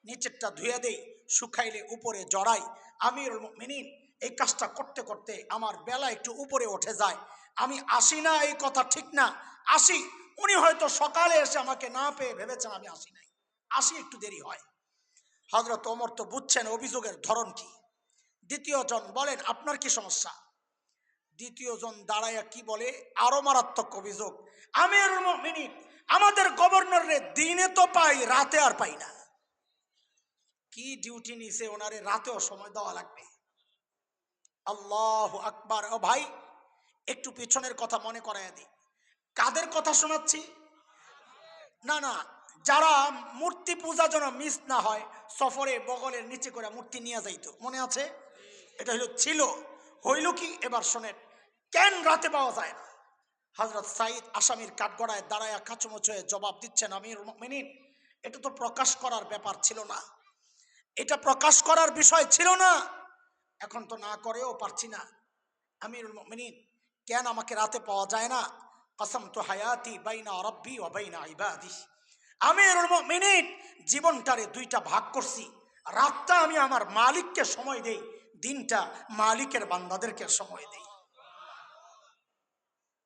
নিচেরটা ধুয়ে দেই, শুকাইলে উপরে জড়াই। আমিরুল মুমিনিন এই কাজটা করতে করতে আমার বেলা একটু উপরে উঠে যায়, আমি আসি না এই কথা ঠিক না, আসি। উনি হয়তো সকালে এসে আমাকে না পেয়ে ভেবেছেন আমি আসি নাই, আসি একটু দেরি হয়। হযরত ওমর তো বুঝছেন অভিযোগের ধরন কি। দ্বিতীয় জন বলেন আপনার কি সমস্যা? দ্বিতীয় জন দাঁড়াইয়া কি বলে, আরো মারাত্মক অভিযোগ, আমিরুল মুমিনিন আমাদের গভর্নরে দিনে তো পাই, রাতে আর পাই না। কি ডিউটি নিছে ওনারে, রাতেও সময় দেওয়া লাগবে। আল্লাহু আকবার। ও ভাই একটু পিছনের কথা মনে করাইয়া দিই, কাদের কথা শোনাচ্ছি? না না, যারা মূর্তি পূজা যেন মিস না হয়, সফরে বগলের নিচে করে মূর্তি নিয়ে যাইতো, মনে আছে? এটা ছিল, হইল কি এবার শোনেন, কেন রাতে পাওয়া যায় না? হযরত সাইদ আসামির কাঠগড়ায় দাঁড়ায়া কাচুমুচ হয়ে জবাব দিচ্ছেন, আমিরুল মুমিনিন এটা তো প্রকাশ করার ব্যাপার ছিল না, এটা প্রকাশ করার বিষয় ছিল না, এখন তো না করেও পারছি না। আমিরুল মুমিনিন কেন আমাকে রাতে পাওয়া যায় না? কসমতু হায়াতি বাইনা রাব্বি ওয়া বাইনা ইবাদি। আমিরুল মুমিনিন জীবনটারে 2টা ভাগ করছি, রাতটা আমি আমার মালিককে সময় দেই, দিনটা মালিকের বান্দাদেরকে সময় দেই।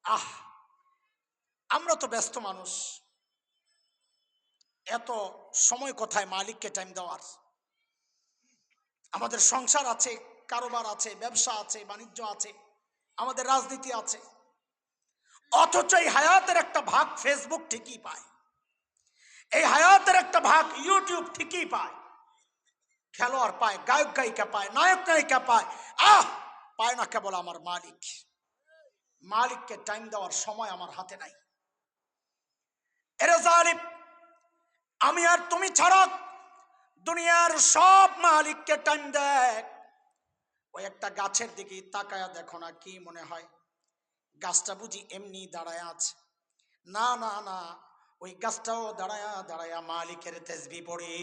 আহ আমরা তো ব্যস্ত মানুষ, এত সময় কোথায় মালিককে টাইম দেওয়ার? আমাদের সংসার আছে, কারোবার আছে, ব্যবসা আছে, বাণিজ্য আছে, আমাদের রাজনীতি আছে, অথচ এই হায়াতের একটা ভাগ ফেসবুক ঠিকই পায়, এই হায়াতের একটা ভাগ ইউটিউব ঠিকই পায়, খেলোয়াড় পায়, গায়ক গায়িকা পায়, নায়ক নায়িকা পায়, পায় না কেবল আমার মালিক। মালিককে টাইম দেওয়ার সময় আমার হাতে নাই। এরে জালিম, আমি আর তুমি ছাড়া দুনিয়ার সব মালিককে টাইম দেয়, ওই একটা গাছের দিকে তাকায়া দেখো না, কি মনে হয় গাছটা বুঝি এমনি দাঁড়ায় আছে? না না না, ওই গাছটাও দাঁড়ায়া দাঁড়ায়া মালিকের তাসবিহ পড়ে।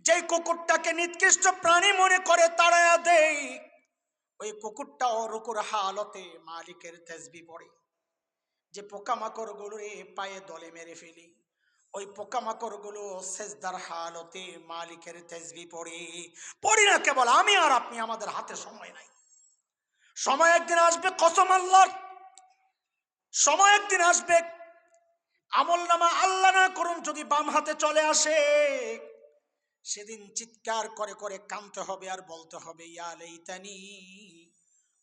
যেই কুকুরটাকে নিকৃষ্ট প্রাণী মনে করে তাড়ায়া দেয়, ওই কুকুরটাও রুকুর হালতে মালিকের তাসবিহ পড়ে। যে পোকামাকড় গুলো পায়ে দলে মেরে ফেলি, ওই পোকামাকড় গুলো সেজদার হালতে মালিকের তাসবিহ পড়ে। পড়ি না কেবল আমি আর আপনি, আমাদের হাতে সময় নাই। সময় একদিন আসবে, কসম আল্লাহর, সময় একদিন আসবে আমলনামা আল্লাহ না করুন যদি বাম হাতে চলে আসে, সেদিন চিৎকার করে করে কাঁদতে হবে আর বলতে হবে, ইয়া লাইতানি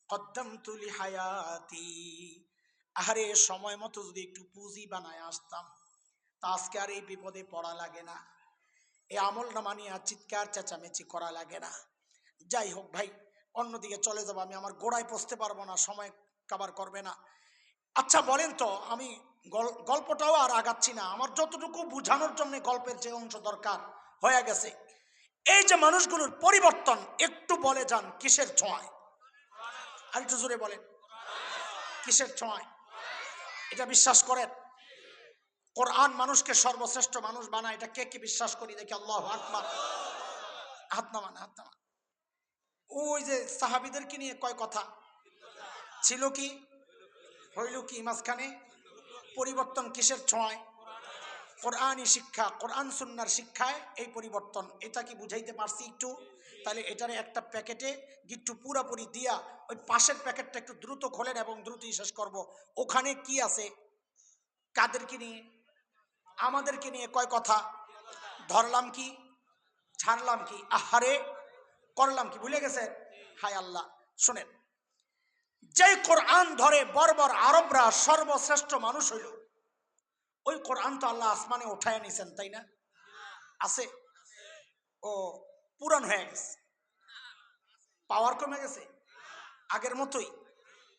কদ্দামতু লিহায়াতি। আরে সময় মতো যদি একটু পুঁজি বানায় আসতাম, তা আজকে আর এই বিপদে পড়া লাগে না, এই আমলনামা নিয়ে আর চিৎকার চেঁচামেচি করা লাগে না। যাই হোক ভাই, অন্যদিকে চলে যাবো, আমি আমার গোড়ায় পৌঁছতে পারবো না, সময় কভার করবে না। আচ্ছা বলেন তো, আমি গল্পটাও আর আগাচ্ছি না, আমার যতটুকু বুঝানোর জন্য গল্পের যে অংশ দরকার হয়ে গেছে। এই যে মানুষগুলোর পরিবর্তন, একটু বলে যান কিসের ছোঁয়ায়? আর একটু জোরে বলেন, কিসের ছোঁয়ায়? এটা বিশ্বাস করেন কোরআন মানুষকে সর্বশ্রেষ্ঠ মানুষ বানায়? এটা কে কে বিশ্বাস করি দেখি? আল্লাহু আকবার। হাত নামান, হাত নামান। ওই যে সাহাবীদেরকে নিয়ে কয় কথা ছিল, কি হইল কি মাঝখানে? পরিবর্তন কিসের ছোঁয়ায়? কোরআনই শিক্ষা, কোরআন সুন্নাহর শিক্ষায় এই পরিবর্তন। এটা কি বুঝাইতে পারছি একটু? তাহলে এটারে একটা প্যাকেটে গিট্টু পুরাপুরি দিয়া ওই পাশের প্যাকেটটা একটু দ্রুত খোলেন এবং দ্রুতই শেষ করব। ওখানে কি আছে? কাদেরকে নিয়ে? আমাদেরকে নিয়ে কয় কথা? ধরলাম কি, ছাড়লাম কি, আহারে করলাম কি, ভুলে গেছেন? হায় আল্লাহ, শোনেন, যেই কোরআন ধরে বর্বর আরবরা সর্বশ্রেষ্ঠ মানুষ হইল, ওই কোরআন তো আল্লাহ আসমানে উঠায় নিছেন, তাই না? আছে? ও পুরান হয়ে গেছে, পাওয়ার কমে গেছে, আগের মতোই।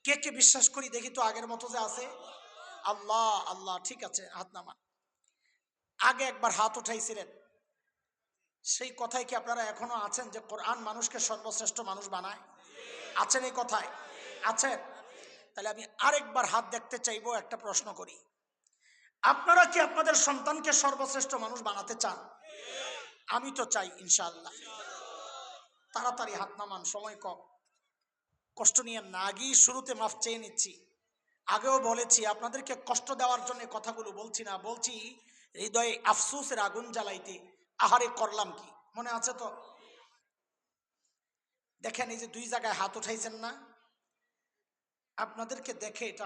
কে কে বিশ্বাস করি দেখি তো আগের মতো যে আছে? আল্লাহ আল্লাহ, ঠিক আছে, হাত নামান। আগে একবার হাত উঠাইছিলেন, সেই কথায় কি আপনারা এখনো আছেন যে কোরআন মানুষকে সর্বশ্রেষ্ঠ মানুষ বানায়? আছেন এই কথায়? আছেন? তাহলে আমি আরেকবার হাত দেখতে চাইবো। একটা প্রশ্ন করি, আপনারা কি আপনাদের সন্তানকে সর্বশ্রেষ্ঠ মানুষ বানাতে চান? আমি তো চাই, ইনশাআল্লাহ। তাড়াতাড়ি হাত নামান, সময় কম, কষ্ট নিয়ে না। আগেই শুরুতে মাফ চেয়ে নিচ্ছি। আগেও বলেছি, আপনাদেরকে কষ্ট দেওয়ার জন্য কথাগুলো বলছি না, বলছি হৃদয়ে আফসোসের আগুন জ্বালাইতে। আহারে করলাম কি, মনে আছে তো? দেখেন, এই যে দুই জায়গায় হাত উঠাইছেন না, আপনাদেরকে দেখে এটা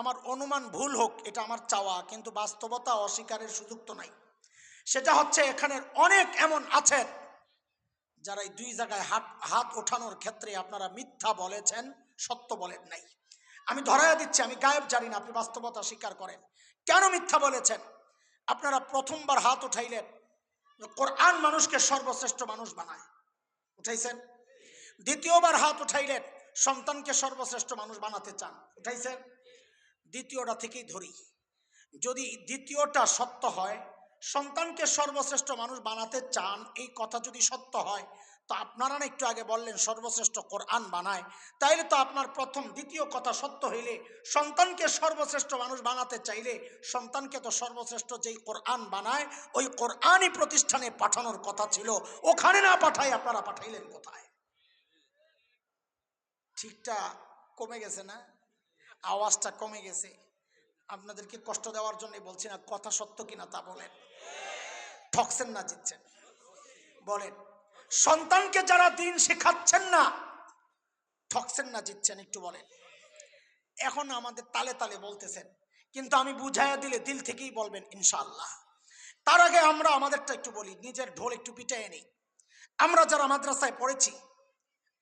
আমার অনুমান ভুল হোক, এটা আমার চাওয়া, কিন্তু বাস্তবতা অস্বীকারের সুযোগ তো নাই। সেটা হচ্ছে, এখানের অনেক এমন আছেন যারা এই দুই জায়গায় হাত ওঠানোর ক্ষেত্রে আপনারা মিথ্যা বলেছেন, সত্য বলেন নাই। আমি ধরাইয়া দিচ্ছি, আমি গায়েব জানি না, আপনি বাস্তবতা স্বীকার করেন। কেন মিথ্যা বলেছেন? আপনারা প্রথমবার হাত উঠাইলেন কোরআন মানুষকে সর্বশ্রেষ্ঠ মানুষ বানায়, উঠাইছেন। দ্বিতীয়বার হাত উঠাইলেন সন্তানকে সর্বশ্রেষ্ঠ মানুষ বানাতে চান, উঠাইছেন। দ্বিতীয়টা থেকেই ধরি, যদি দ্বিতীয়টা সত্য হয়, সন্তানকে সর্বশ্রেষ্ঠ মানুষ বানাতে চান, এই কথা যদি সত্য হয়, তো আপনারা না একটু আগে বললেন সর্বশ্রেষ্ঠ কোরআন বানায়, তাইলে তো আপনার প্রথম দ্বিতীয় কথা সত্য হইলে, সন্তানকে সর্বশ্রেষ্ঠ মানুষ বানাতে চাইলে সন্তানকে তো সর্বশ্রেষ্ঠ যেই কোরআন বানায় ওই কোরআনই প্রতিষ্ঠানে পাঠানোর কথা ছিল, ওখানে না পাঠাই আপনারা পাঠাইলেন কোথায়? ঠিকটা কমে গেছে না? আওয়াজটা কমে গেছে। আপনাদেরকে কষ্ট দেওয়ার জন্য বলছি না, কথা সত্য কিনা তা বলেন। ঠকছেন না জিতছেন? বলেন, সন্তানকে যারা দিন শেখাচ্ছেন না, ঠকছেন না জিতছেন? একটু বলেন। এখন আমাদের তালে তালে বলতেছেন, কিন্তু আমি বুঝাইয়া দিলে দিল থেকেই বলবেন ইনশাআল্লাহ। তার আগে আমরা আমাদেরটা একটু বলি, নিজের ঢোল একটু পিটাইয়ে নেই। আমরা যারা মাদ্রাসায় পড়েছি,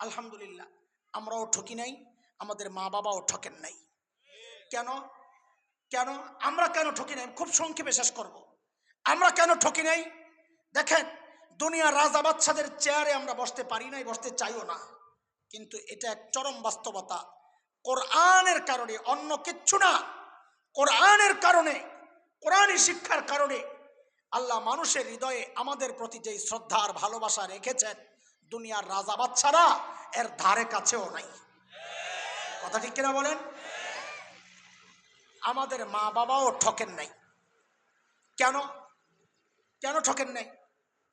আলহামদুলিল্লাহ, আমরাও ঠকি নাই, আমাদের মা বাবাও ঠকেন নাই। কেন কেন আমরা কেন ঠকি নাই? খুব সংক্ষেপে শেষ করব। আমরা কেন ঠকি নাই? দেখেন, দুনিয়ার রাজা বাদশাদের চেয়ারে আমরা বসতে পারি নাই, বসতে চাইও না, কিন্তু এটা এক চরম বাস্তবতা। কোরআনের কারণে, অন্য কিচ্ছু না, কোরআনের কারণে, কোরআনী শিক্ষার কারণে আল্লাহ মানুষের হৃদয়ে আমাদের প্রতি যেই শ্রদ্ধা আর ভালোবাসা রেখেছেন, দুনিয়ার রাজা বাদশারা এর ধারে কাছেও নাই। কথা ঠিক কিনা বলেন? আমাদের মা বাবাও ঠকেন নাই। কেন কেন ঠকেন নাই?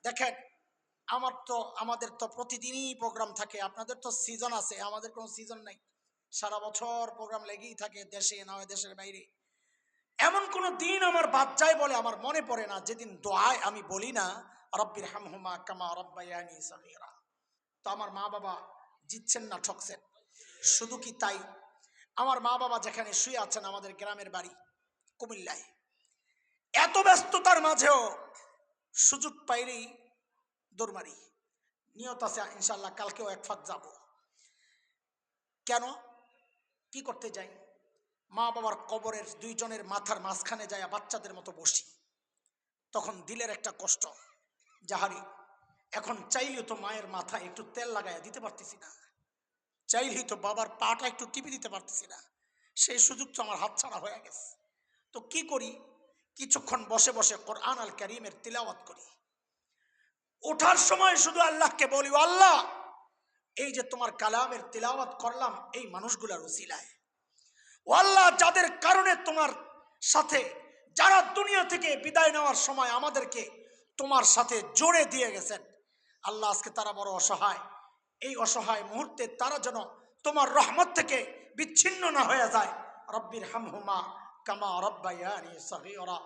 দেখেন, আমাদের তো প্রতিদিনই প্রোগ্রাম থাকে, আপনাদের তো সিজন আছে, আমাদের কোনো সিজন নাই। সারা বছর প্রোগ্রাম লেগেই থাকে, দেশে না হয় দেশের বাইরে। এমন কোন দিন আমার বাদ যায় বলে আমার মনে পড়ে না যেদিন দোয়ায় আমি বলি না রব্বির হামহুমা কামা রব্বায়ানি সগীরা। তো আমার মা বাবা জিতছেন না ঠকছেন? শুধু কি তাই, আমার মা বাবা যেখানে শুয়ে আছেন আমাদের গ্রামের বাড়ি কুমিল্লায়, এত ব্যস্ততার মাঝেও সুযোগ পাইলেই দৌড়মারি। নিয়ত আছে ইনশাল্লাহ কালকেও এক ফাঁক যাব। কেন, কি করতে যাই? মা বাবার কবরের দুইজনের মাথার মাঝখানে যায় বাচ্চাদের মতো বসি। তখন দিলের একটা কষ্ট, যাহারি এখন চাইলেও তো মায়ের মাথায় একটু তেল লাগাইয়া দিতে পারতেছি না, চাইলেই তো বাবার পাটা একটু টিপে দিতে পারতেছি না। সেই সুযোগ তো আমার হাতছাড়া হয়ে গেছে। তো কি করি, কিছুক্ষণ বসে বসে কোরআন আল কারীমের তিলাওয়াত করি। ওঠার সময় শুধু আল্লাহকে বলি, আল্লাহ এই যে তোমার কালামের তিলাওয়াত করলাম এই মানুষগুলার উসিলায়, ও আল্লাহ যাদের কারণে তোমার সাথে, যারা দুনিয়া থেকে বিদায় নেওয়ার সময় আমাদেরকে তোমার সাথে জোড়ে দিয়ে গেছেন, আল্লাহ আজকে তারা বড় অসহায়, এই অসহায় মুহূর্তে তারা যেন তোমার রহমত থেকে বিচ্ছিন্ন না হয়ে যায়। রব্বির হামহুমা কামা রব্বায়ানি সগীরা।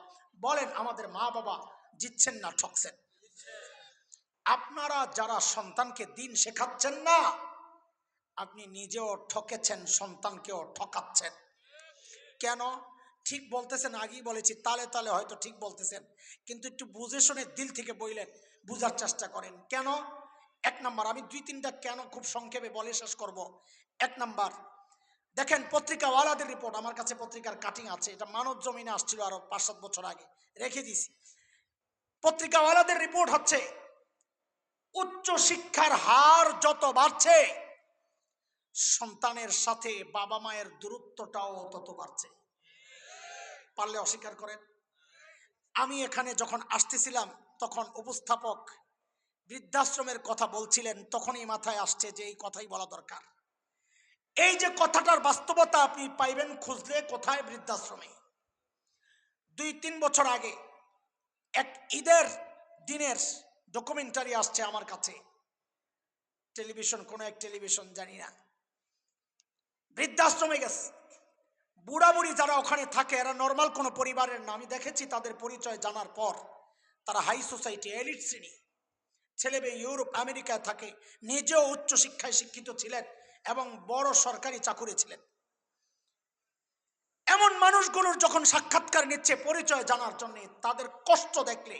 বলেন, আমাদের মা বাবা জিতছেন না ঠকছেন? আপনারা যারা সন্তানকে দিন শেখাচ্ছেন না, আপনি নিজেও ঠকেছেন, সন্তানকেও ঠকাচ্ছেন। কেন? ঠিক বলতেছেন, আগেই বলেছি, তালে তালে হয়তো ঠিক বলতেছেন, কিন্তু একটু বুঝে শুনে দিল থেকে বইলেন, বুঝার চেষ্টা করেন। কেন? এক নাম্বার, আমি দুই তিনটা কেন খুব সংক্ষেপে বলে শেষ করব। এক নাম্বার, দেখেন পত্রিকাওয়ালাদের রিপোর্ট, আমার কাছে পত্রিকার কাটিং আছে, এটা মানব জমিনে আসছিল আরো 5-7 বছর আগে, রেখে দিছি। পত্রিকাওয়ালাদের রিপোর্ট হচ্ছে, উচ্চ শিক্ষার হার যত বাড়ছে, সন্তানের সাথে বাবা মায়ের দূরত্বটাও তত বাড়ছে। পারলে অস্বীকার করেন। আমি এখানে যখন আসতেছিলাম তখন উপস্থাপক বৃদ্ধাশ্রমের কথা বলছিলেন, তখনই মাথায় আসছে যে এই কথাই বলা দরকার। এই যে কথাটার বাস্তবতা আপনি পাইবেন খুঁজলে কোথায়? বৃদ্ধাশ্রমে। 2-3 বছর আগে এক ঈদের দিনের ডকুমেন্টারি আসছে আমার কাছে, টেলিভিশন, কোন এক টেলিভিশন জানি না, বৃদ্ধাশ্রমে গেছে। বুড়া বুড়ি যারা ওখানে থাকে এরা নর্মাল কোনো পরিবারের না। আমি দেখেছি তাদের পরিচয় জানার পর, তারা হাই সোসাইটি, এলিট শ্রেণী, ছেলে মেয়ে ইউরোপ আমেরিকায় থাকে, নিজেও উচ্চ শিক্ষায় শিক্ষিত ছিলেন এবং বড় সরকারি চাকুরি ছিলেন। এমন মানুষগুলোর যখন সাক্ষাৎকার নিচ্ছে পরিচয় জানার জন্য, তাদের কষ্ট দেখলে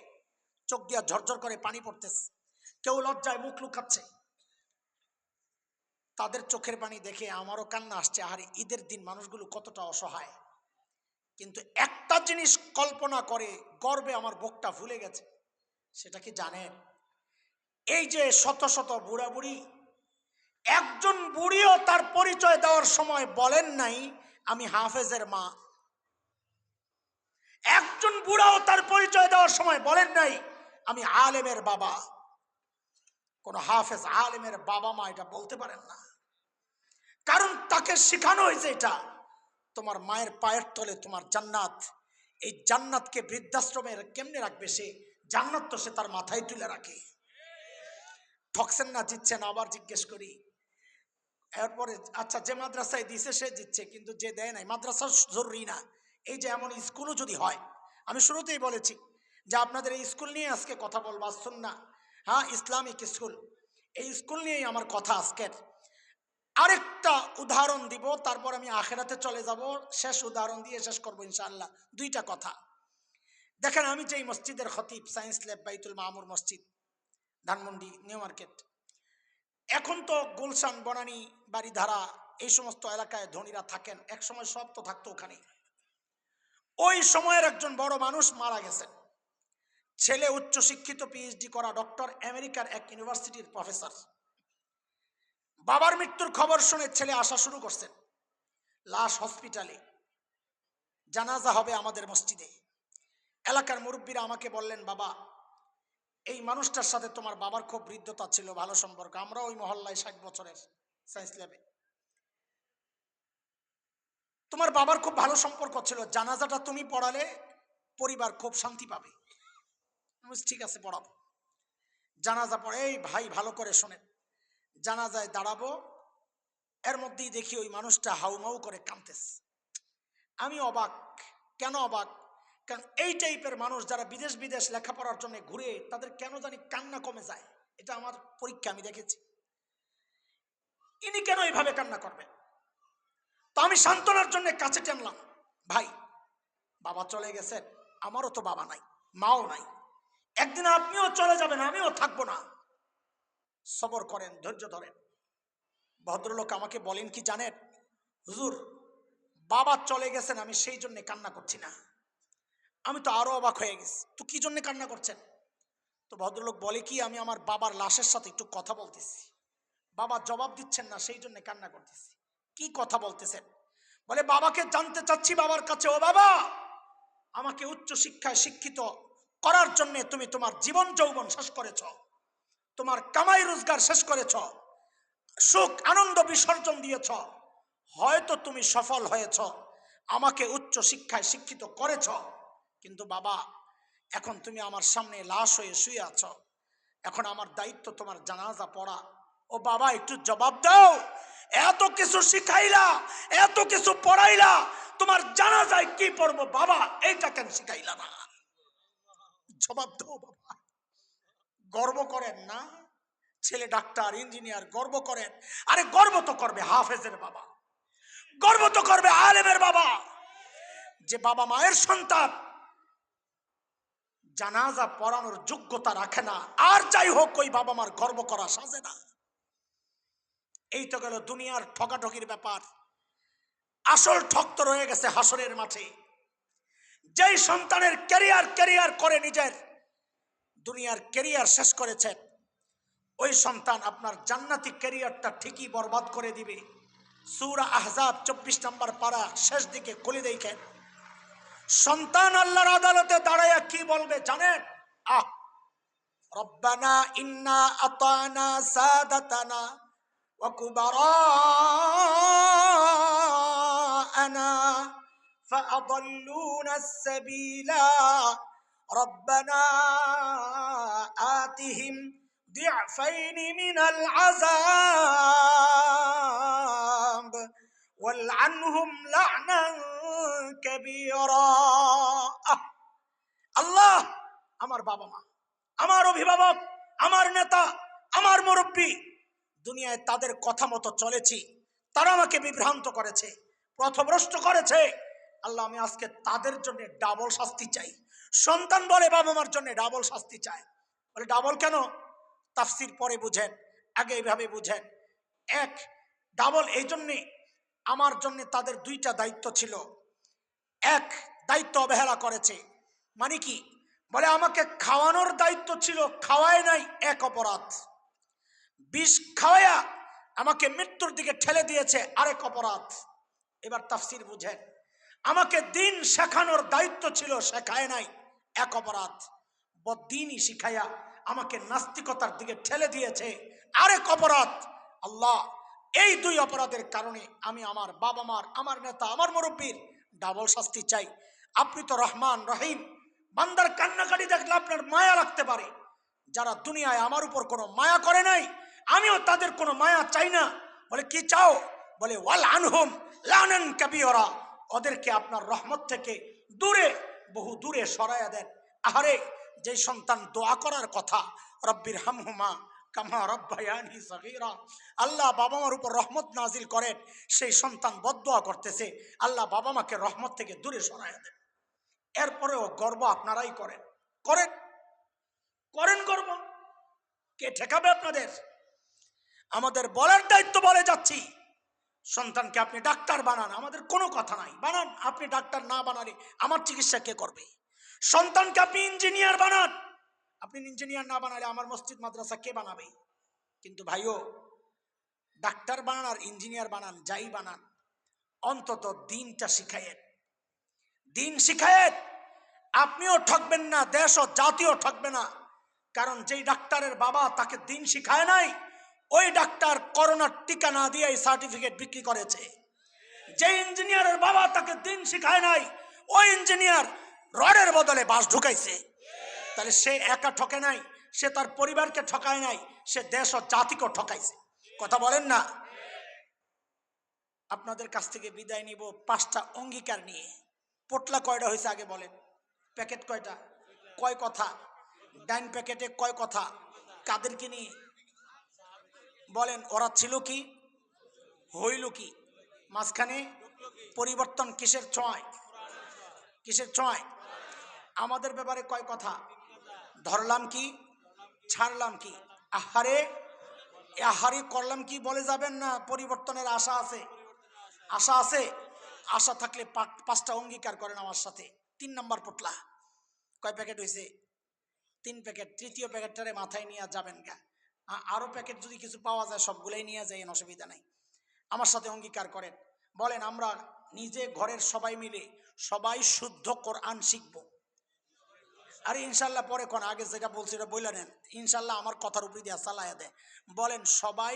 চোখ দিয়া ঝরঝর করে পানি পড়তেছে, কেউ লজ্জায় মুখ লুকাচ্ছে। তাদের চোখের পানি দেখে আমারও কান্না আসছে। আর ঈদের দিন মানুষগুলো কতটা অসহায়। কিন্তু একটা জিনিস কল্পনা করে গর্বে আমার বুকটা ফুলে গেছে, সেটা কি জানেন? এই যে শত শত বুড়া বুড়ি, একজন বুড়িও তার পরিচয় দেওয়ার সময় বলেন নাই আমি হাফেজের মা। একজন বুড়াও তার পরিচয় দেওয়ার সময় বলেন নাই আমি আলেমের বাবা। কোন হাফেজ আলেমের বাবা মা এটা বলতে পারেন না, কারণ তাকে শেখানো হয়েছে এটা তোমার মায়ের পায়ের তলে তোমার জান্নাত। এই জান্নাতকে বৃদ্ধাশ্রমে কেমনে রাখবে সে? জান্নাত তো সে তার মাথায় তুলে রাখে। ঠকছেন না জিতছেন? আবার জিজ্ঞেস করি। এরপরে আচ্ছা, যে মাদ্রাসায় দিছে সে জিতছে, কিন্তু যে দেয় নাই, মাদ্রাসা জরুরি না। এই যে এমন স্কুলও যদি হয়, আমি শুরুতেই বলেছি যে আপনাদের এই স্কুল নিয়ে আজকে কথা বলবো, সুন্নাহ, হ্যাঁ, ইসলামিক স্কুল, এই স্কুল নিয়েই আমার কথা আজকের। আরেকটা উদাহরণ দিব, তারপর আমি আখেরাতে চলে যাব। শেষ উদাহরণ দিয়ে শেষ করবো ইনশাআল্লাহ। দুইটা কথা দেখেন, আমি যেই মসজিদের খতিব, সায়েন্স ল্যাব বাইতুল মামুর মসজিদ, ধানমন্ডি নিউ মার্কেট। এখন তো গুলশান, বনানী, বাড়িধারা এই সমস্ত এলাকায় ধনীরা থাকেন, এক সময় সব তো থাকতো ওখানে। ওই সময়ের একজন বড় মানুষ মারা গেছেন, ছেলে উচ্চ শিক্ষিত, পিএইচডি করা ডক্টর, আমেরিকার এক ইউনিভার্সিটির প্রফেসর। বাবার মৃত্যুর খবর শুনে ছেলে আসা শুরু করছেন। লাশ হসপিটালে, জানাজা হবে আমাদের মসজিদে। এলাকার মুরব্বীরা আমাকে বললেন, বাবা এই মানুষটার সাথে তোমার বাবার খুব হৃদ্যতা ছিল, ভালো সম্পর্ক, আমরা ওই মহল্লায় 60 বছরের, সায়েন্স ল্যাবে তোমার বাবার খুব ভালো সম্পর্ক ছিল, জানাজাটা তুমি পড়ালে পরিবার খুব শান্তি পাবে। ঠিক আছে, পড়াবো। জানাজা পড়ে, এই ভাই ভালো করে শোনেন, জানাজায় দাঁড়াবো, এর মধ্যেই দেখি ওই মানুষটা হাউমাউ করে কাঁদতেছে। আমি অবাক। কেন অবাক? কারণ এই টাইপের মানুষ যারা বিদেশ বিদেশ লেখাপড়ার জন্য ঘুরে, তাদের কেন জানি কান্না কমে যায়। এটা আমার পরীক্ষা, আমি দেখেছি। ইনি কেন এইভাবে কান্না করবেন? তো আমি সান্ত্বনার জন্য কাছে টানলাম, ভাই বাবা চলে গেছেন, আমারও তো বাবা নাই, মাও নাই, একদিন আপনিও চলে যাবেন, আমিও থাকবো না, সবর করেন, ধৈর্য ধরেন। ভদ্রলোক আমাকে বলেন কি জানেন, হুজুর বাবা চলে গেছেন, আমি সেই জন্য কান্না করছি না। আমি তো আরো অবাক হয়ে গেছি, তো কি জন্য কান্না করছেন? তো ভদ্রলোক বলে কি, আমি আমার বাবার লাশের সাথে একটু কথা বলতেছি, বাবা জবাব দিচ্ছেন না, সেই জন্য কান্না করতেছি। কি কথা বলতেছেন? বলে বাবাকে জানতে চাচ্ছি বাবার কাছে, ও বাবা, আমাকে উচ্চ শিক্ষায় শিক্ষিত করার জন্য তুমি তোমার জীবন যৌবন শেষ করেছ, তোমার কামাই রোজগার শেষ করেছ, সুখ আনন্দ বিসর্জন দিয়েছ, হয়তো তুমি সফল হয়েছ, আমাকে উচ্চ শিক্ষায় শিক্ষিত করেছ, কিন্তু বাবা এখন তুমি আমার সামনে লাশ হয়ে শুয়ে আছো, এখন আমার দায়িত্ব তোমার জানাজা পড়া। ও বাবা একটু জবাব দাও, এত কিছু শিখাইলা, এত কিছু পড়াইলা, তোমার জানাজায় কি পড়বো বাবা, এইটা কেন শিখাইলা না? জবাব দাও বাবা। গর্ব করেন না? ছেলে ডাক্তার, ইঞ্জিনিয়ার, গর্ব করেন। আরে গর্ব তো করবে হাফেজের বাবা, গর্ব তো করবে আলেমের বাবা। যে বাবা মায়ের সন্তান জানাজা পড়ানোর যোগ্যতা রাখে না, আর যাই হোক ওই বাবা মার গর্ব করা সাজে না। এই তো গেল দুনিয়ার ঠকাঠকির ব্যাপার। আসল ঠক তো রয়ে গেছে হাসরের মাঠে। যেই সন্তানের ক্যারিয়ার করে নিজের দুনিয়ার ক্যারিয়ার শেষ করেছেন, ওই সন্তান আপনার জান্নাতি ক্যারিয়ারটা ঠিকই বরবাদ করে দিবে। সূরা আহজাব 24 নম্বর পারা শেষ দিকে খুলে দেখেন, সন্তান আল্লাহর আদালতে দাঁড়ায়া কি বলবে জানেন? রব্বানা ইন্না আতানা সাদাতানা ওয়া কুবারানা ফাআদাল্লুনা আস-সাবিলা রব্বানা আতিহিম ضعفين من العذاب والعنهم لعنا كبيرا। আল্লাহ, আমার বাবা মা, আমার অভিভাবক, আমার নেতা, আমার মুরব্বী, দুনিয়ায় তাদের কথা মতো চলেছি, তারা আমাকে বিভ্রান্ত করেছে, পথভ্রষ্ট করেছে। আল্লাহ, আমি আজকে তাদের জন্য ডাবল শাস্তি চাই। সন্তান বলে বাবা মার জন্য ডাবল শাস্তি চায়। বলে ডাবল কেন? তাফসির পরে বুঝেন, আগে এইভাবে বুঝেন। এক, ডাবল এই জন্যে, আমার জন্য তাদের দুইটা দায়িত্ব ছিল। এক, দায়িত্ব অবহেলা করেছে। মানে কি? বলে আমাকে খাওয়ানোর দায়িত্ব ছিল, খাওয়ায় নাই, এক অপরাধ। বিষ খাওয়ায়া আমাকে মৃত্যুর দিকে ঠেলে দিয়েছে, আরেক অপরাধ। এবার তাফসির বুঝেন, আমাকে দিন শেখানোর দায়িত্ব ছিল, শেখায় নাই, এক অপরাধ। বদ্দিনই শিখাইয়া আমাকে নাস্তিকতার দিকে ঠেলে দিয়েছে, আরেক অপরাধ। আল্লাহ, এই দুই অপরাধের কারণে আমি আমার বাবা মার, আমার নেতা, আমার মুরব্বীর ডাবল শাস্তি চাই। আপনি তো রহমান রহিম, বান্দার কান্নাকাটি দেখলে আপনার মায়া লাগতে পারে। যারা দুনিয়ায় আমার উপর কোনো মায়া করে নাই, আমিও তাদের কোনো মায়া চাই না। বলে কি চাও? বলে ওয়াল আনহুম লানান কাবীরা, ওদেরকে আপনার রহমত থেকে দূরে, বহু দূরে সরাইয়া দেন। আহারে, যে সন্তান দোয়া করার কথা, রব্বির হামহুমা কামা রব্বায়ানি সগীরা, আল্লাহ বাবা মার উপর রহমত নাজিল করেন, সেই সন্তান বদদোয়া করতেছে, আল্লাহ বাবা মাকে রহমত থেকে দূরে সরাইয়া দেন। এরপরেও গর্ব আপনারাই করেন, করেন করেন গর্ব, কে ঠেকাবে আপনাদের? আমাদের বলার দায়িত্ব বলে যাচ্ছি, সন্তানকে আপনি ডাক্তার বানান, আমাদের কোনো কথা নাই, বানান। আপনি ডাক্তার না বানালে আমার চিকিৎসা কে করবে? সন্তানকে আপনি ইঞ্জিনিয়ার বানান, আপনি ইঞ্জিনিয়ার না বানালে আমার মসজিদ মাদ্রাসা কে বানাবে? কিন্তু ভাইও, ডাক্তার বানান আর ইঞ্জিনিয়ার বানান, যাই বানান, অন্তত দিনটা শিখায়েন, দিন শিখায়েন। আপনিও ঠকবেন না, দেশ ও জাতীয় ঠকবে না। কারণ যেই ডাক্তারের বাবা তাকে দিন শিখায় নাই, ওই ডাক্তার করোনার টিকা না দিয়ে সার্টিফিকেট বিক্রি করেছে। যে ইঞ্জিনিয়ারের বাবা তাকে দিন শিখায় নাই, ওই ইঞ্জিনিয়ার রডের বদলে বাঁশ ঢুকাইছে। তাহলে সে একা ঠকে নাই, সে তার পরিবারকে ঠকায় নাই, সে দেশ ও জাতিকে ঠকাইছে। কথা বলেন না? আপনাদের কাছ থেকে বিদায় নিব 5টা অঙ্গীকার নিয়ে। পোটলা কয়টা হয়েছে আগে বলেন? প্যাকেট কয়টা? কয় কথা? ডাইন প্যাকেটে কয় কথা? কাদেরকে নিয়ে বলেন? ওরা ছিল কি, হইল কি, মাঝখানে পরিবর্তন কিসের ছোঁয়ায়? কিসের ছোঁয়ায়? আমাদের ব্যাপারে কয় কথা? ধরলাম কি, ছাড়লাম কি, আহারে আহারে করলাম কি বলে যাবেন না? পরিবর্তনের আশা আছে? আশা আছে? আশা থাকলে 5টা অঙ্গীকার করেন আমার সাথে। 3 নম্বর পোটলা। কয় প্যাকেট হয়েছে? 3 প্যাকেট। তৃতীয় প্যাকেটটারে মাথায় নিয়ে যাবেন গা। আরো প্যাকেট যদি কিছু পাওয়া যায় সবগুলাই নিয়ে যাই, অসুবিধা নাই। আমার সাথে অঙ্গীকার করেন, বলেন আমরা নিজে ঘরের সবাই মিলে সবাই শুদ্ধ কোরআন শিখব। আরে ইনশাল্লাহ পরে কোন, আগে যেটা বলছি এটা বলে নেন। ইনশাল্লাহ আমার কথার উপরে দিয়ে চালায়া দেয়। বলেন সবাই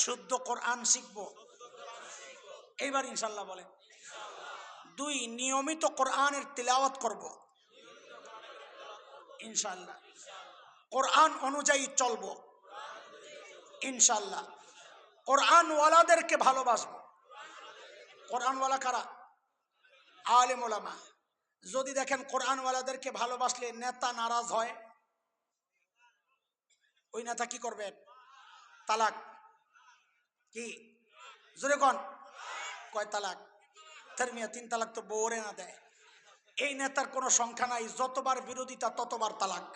শুদ্ধ কোরআন শিখব। এইবার ইনশাল্লাহ বলেন। 2, নিয়মিত কোরআনের তিলাওয়াত করব ইনশাল্লাহ। কোরআন অনুযায়ী চলব ইনশাল্লাহ। কোরআনওয়ালাদেরকে ভালোবাসবো। কোরআনওয়ালা কারা? আলেম ওলামা। যদি দেখেন কোরআনওয়ালাদেরকে ভালোবাসলে নেতা নারাজ হয়, ওই নেতা কি করবেন? তালাক। কি জোরে কোন? কয় তালাক? মিয়া 3 তালাক তো বউরে না দেয়। এই নেতার কোনো সংখ্যা নাই, যতবার বিরোধিতা ততবার তালাক।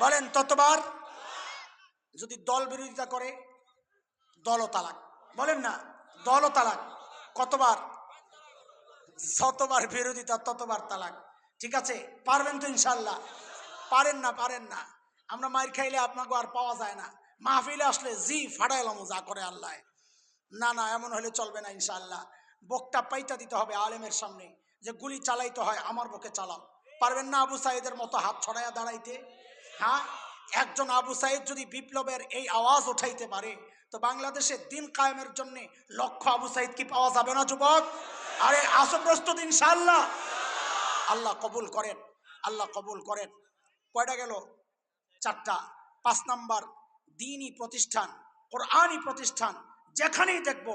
বলেন ততবার। যদি দল বিরোধিতা করে, দলও তালাক। বলেন না? দলও তালাক। কতবার? যতবার বিরোধিতা ততবার তালাক। ঠিক আছে? পারবেন তো ইনশাল্লাহ? পারেন না? পারেন না। আমরা মার খাইলে আপনাকে আর পাওয়া যায় না। মাহফিলে আসলে জি ফাটাইলাম যা করে আল্লাহ। না না, এমন হলে চলবে না ইনশাল্লাহ। বকটা পাইতা দিতে হবে আলেমের সামনে, যে গুলি চালাইতে হয় আমার বকে চালাও। পারবেন না আবু সাইদের মতো হাত ছড়াইয়া দাঁড়াইতে? হ্যাঁ, একজন আবু সাইদ যদি বিপ্লবের এই আওয়াজ উঠাইতে পারে, তো বাংলাদেশে দিন কায়েমের জন্য লক্ষ আবু সাইদ কি পাওয়া যাবে না যুবক? আরে আসো প্রস্তুত ইনশাআল্লাহ। আল্লাহ কবুল করেন, আল্লাহ কবুল করেন। কয়টা গেল? 4টা। 5 নাম্বার, দ্বীনি প্রতিষ্ঠান, কোরআনী প্রতিষ্ঠান যেখানেই দেখবো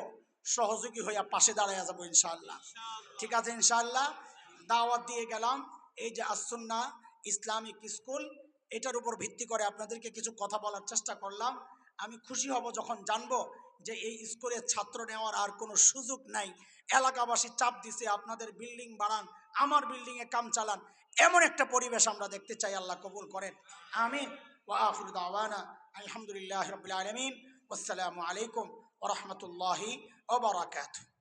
সহযোগী হইয়া পাশে দাঁড়াইয়া যাবো ইনশাআল্লাহ। ঠিক আছে ইনশাআল্লাহ। দাওয়াত দিয়ে গেলাম। এই যে আসুন্নাহ ইসলামিক স্কুল, এটার উপর ভিত্তি করে আপনাদেরকে কিছু কথা বলার চেষ্টা করলাম। আমি খুশি হব যখন জানবো যে এই স্কুলে ছাত্র নেওয়ার আর কোনো সুযোগ নাই। এলাকাবাসী চাপ দিছে আপনাদের বিল্ডিং বাড়ান, আমার বিল্ডিংয়ে কাম চালান। এমন একটা পরিবেশ আমরা দেখতে চাই। আল্লাহ কবুল করেন, আমিন। ওয়া আখিরু দাওয়ানা আলহামদুলিল্লাহি রাব্বিল আলামিন। আসসালামু আলাইকুম ওয়া রাহমাতুল্লাহি ওয়া বারাকাতুহু।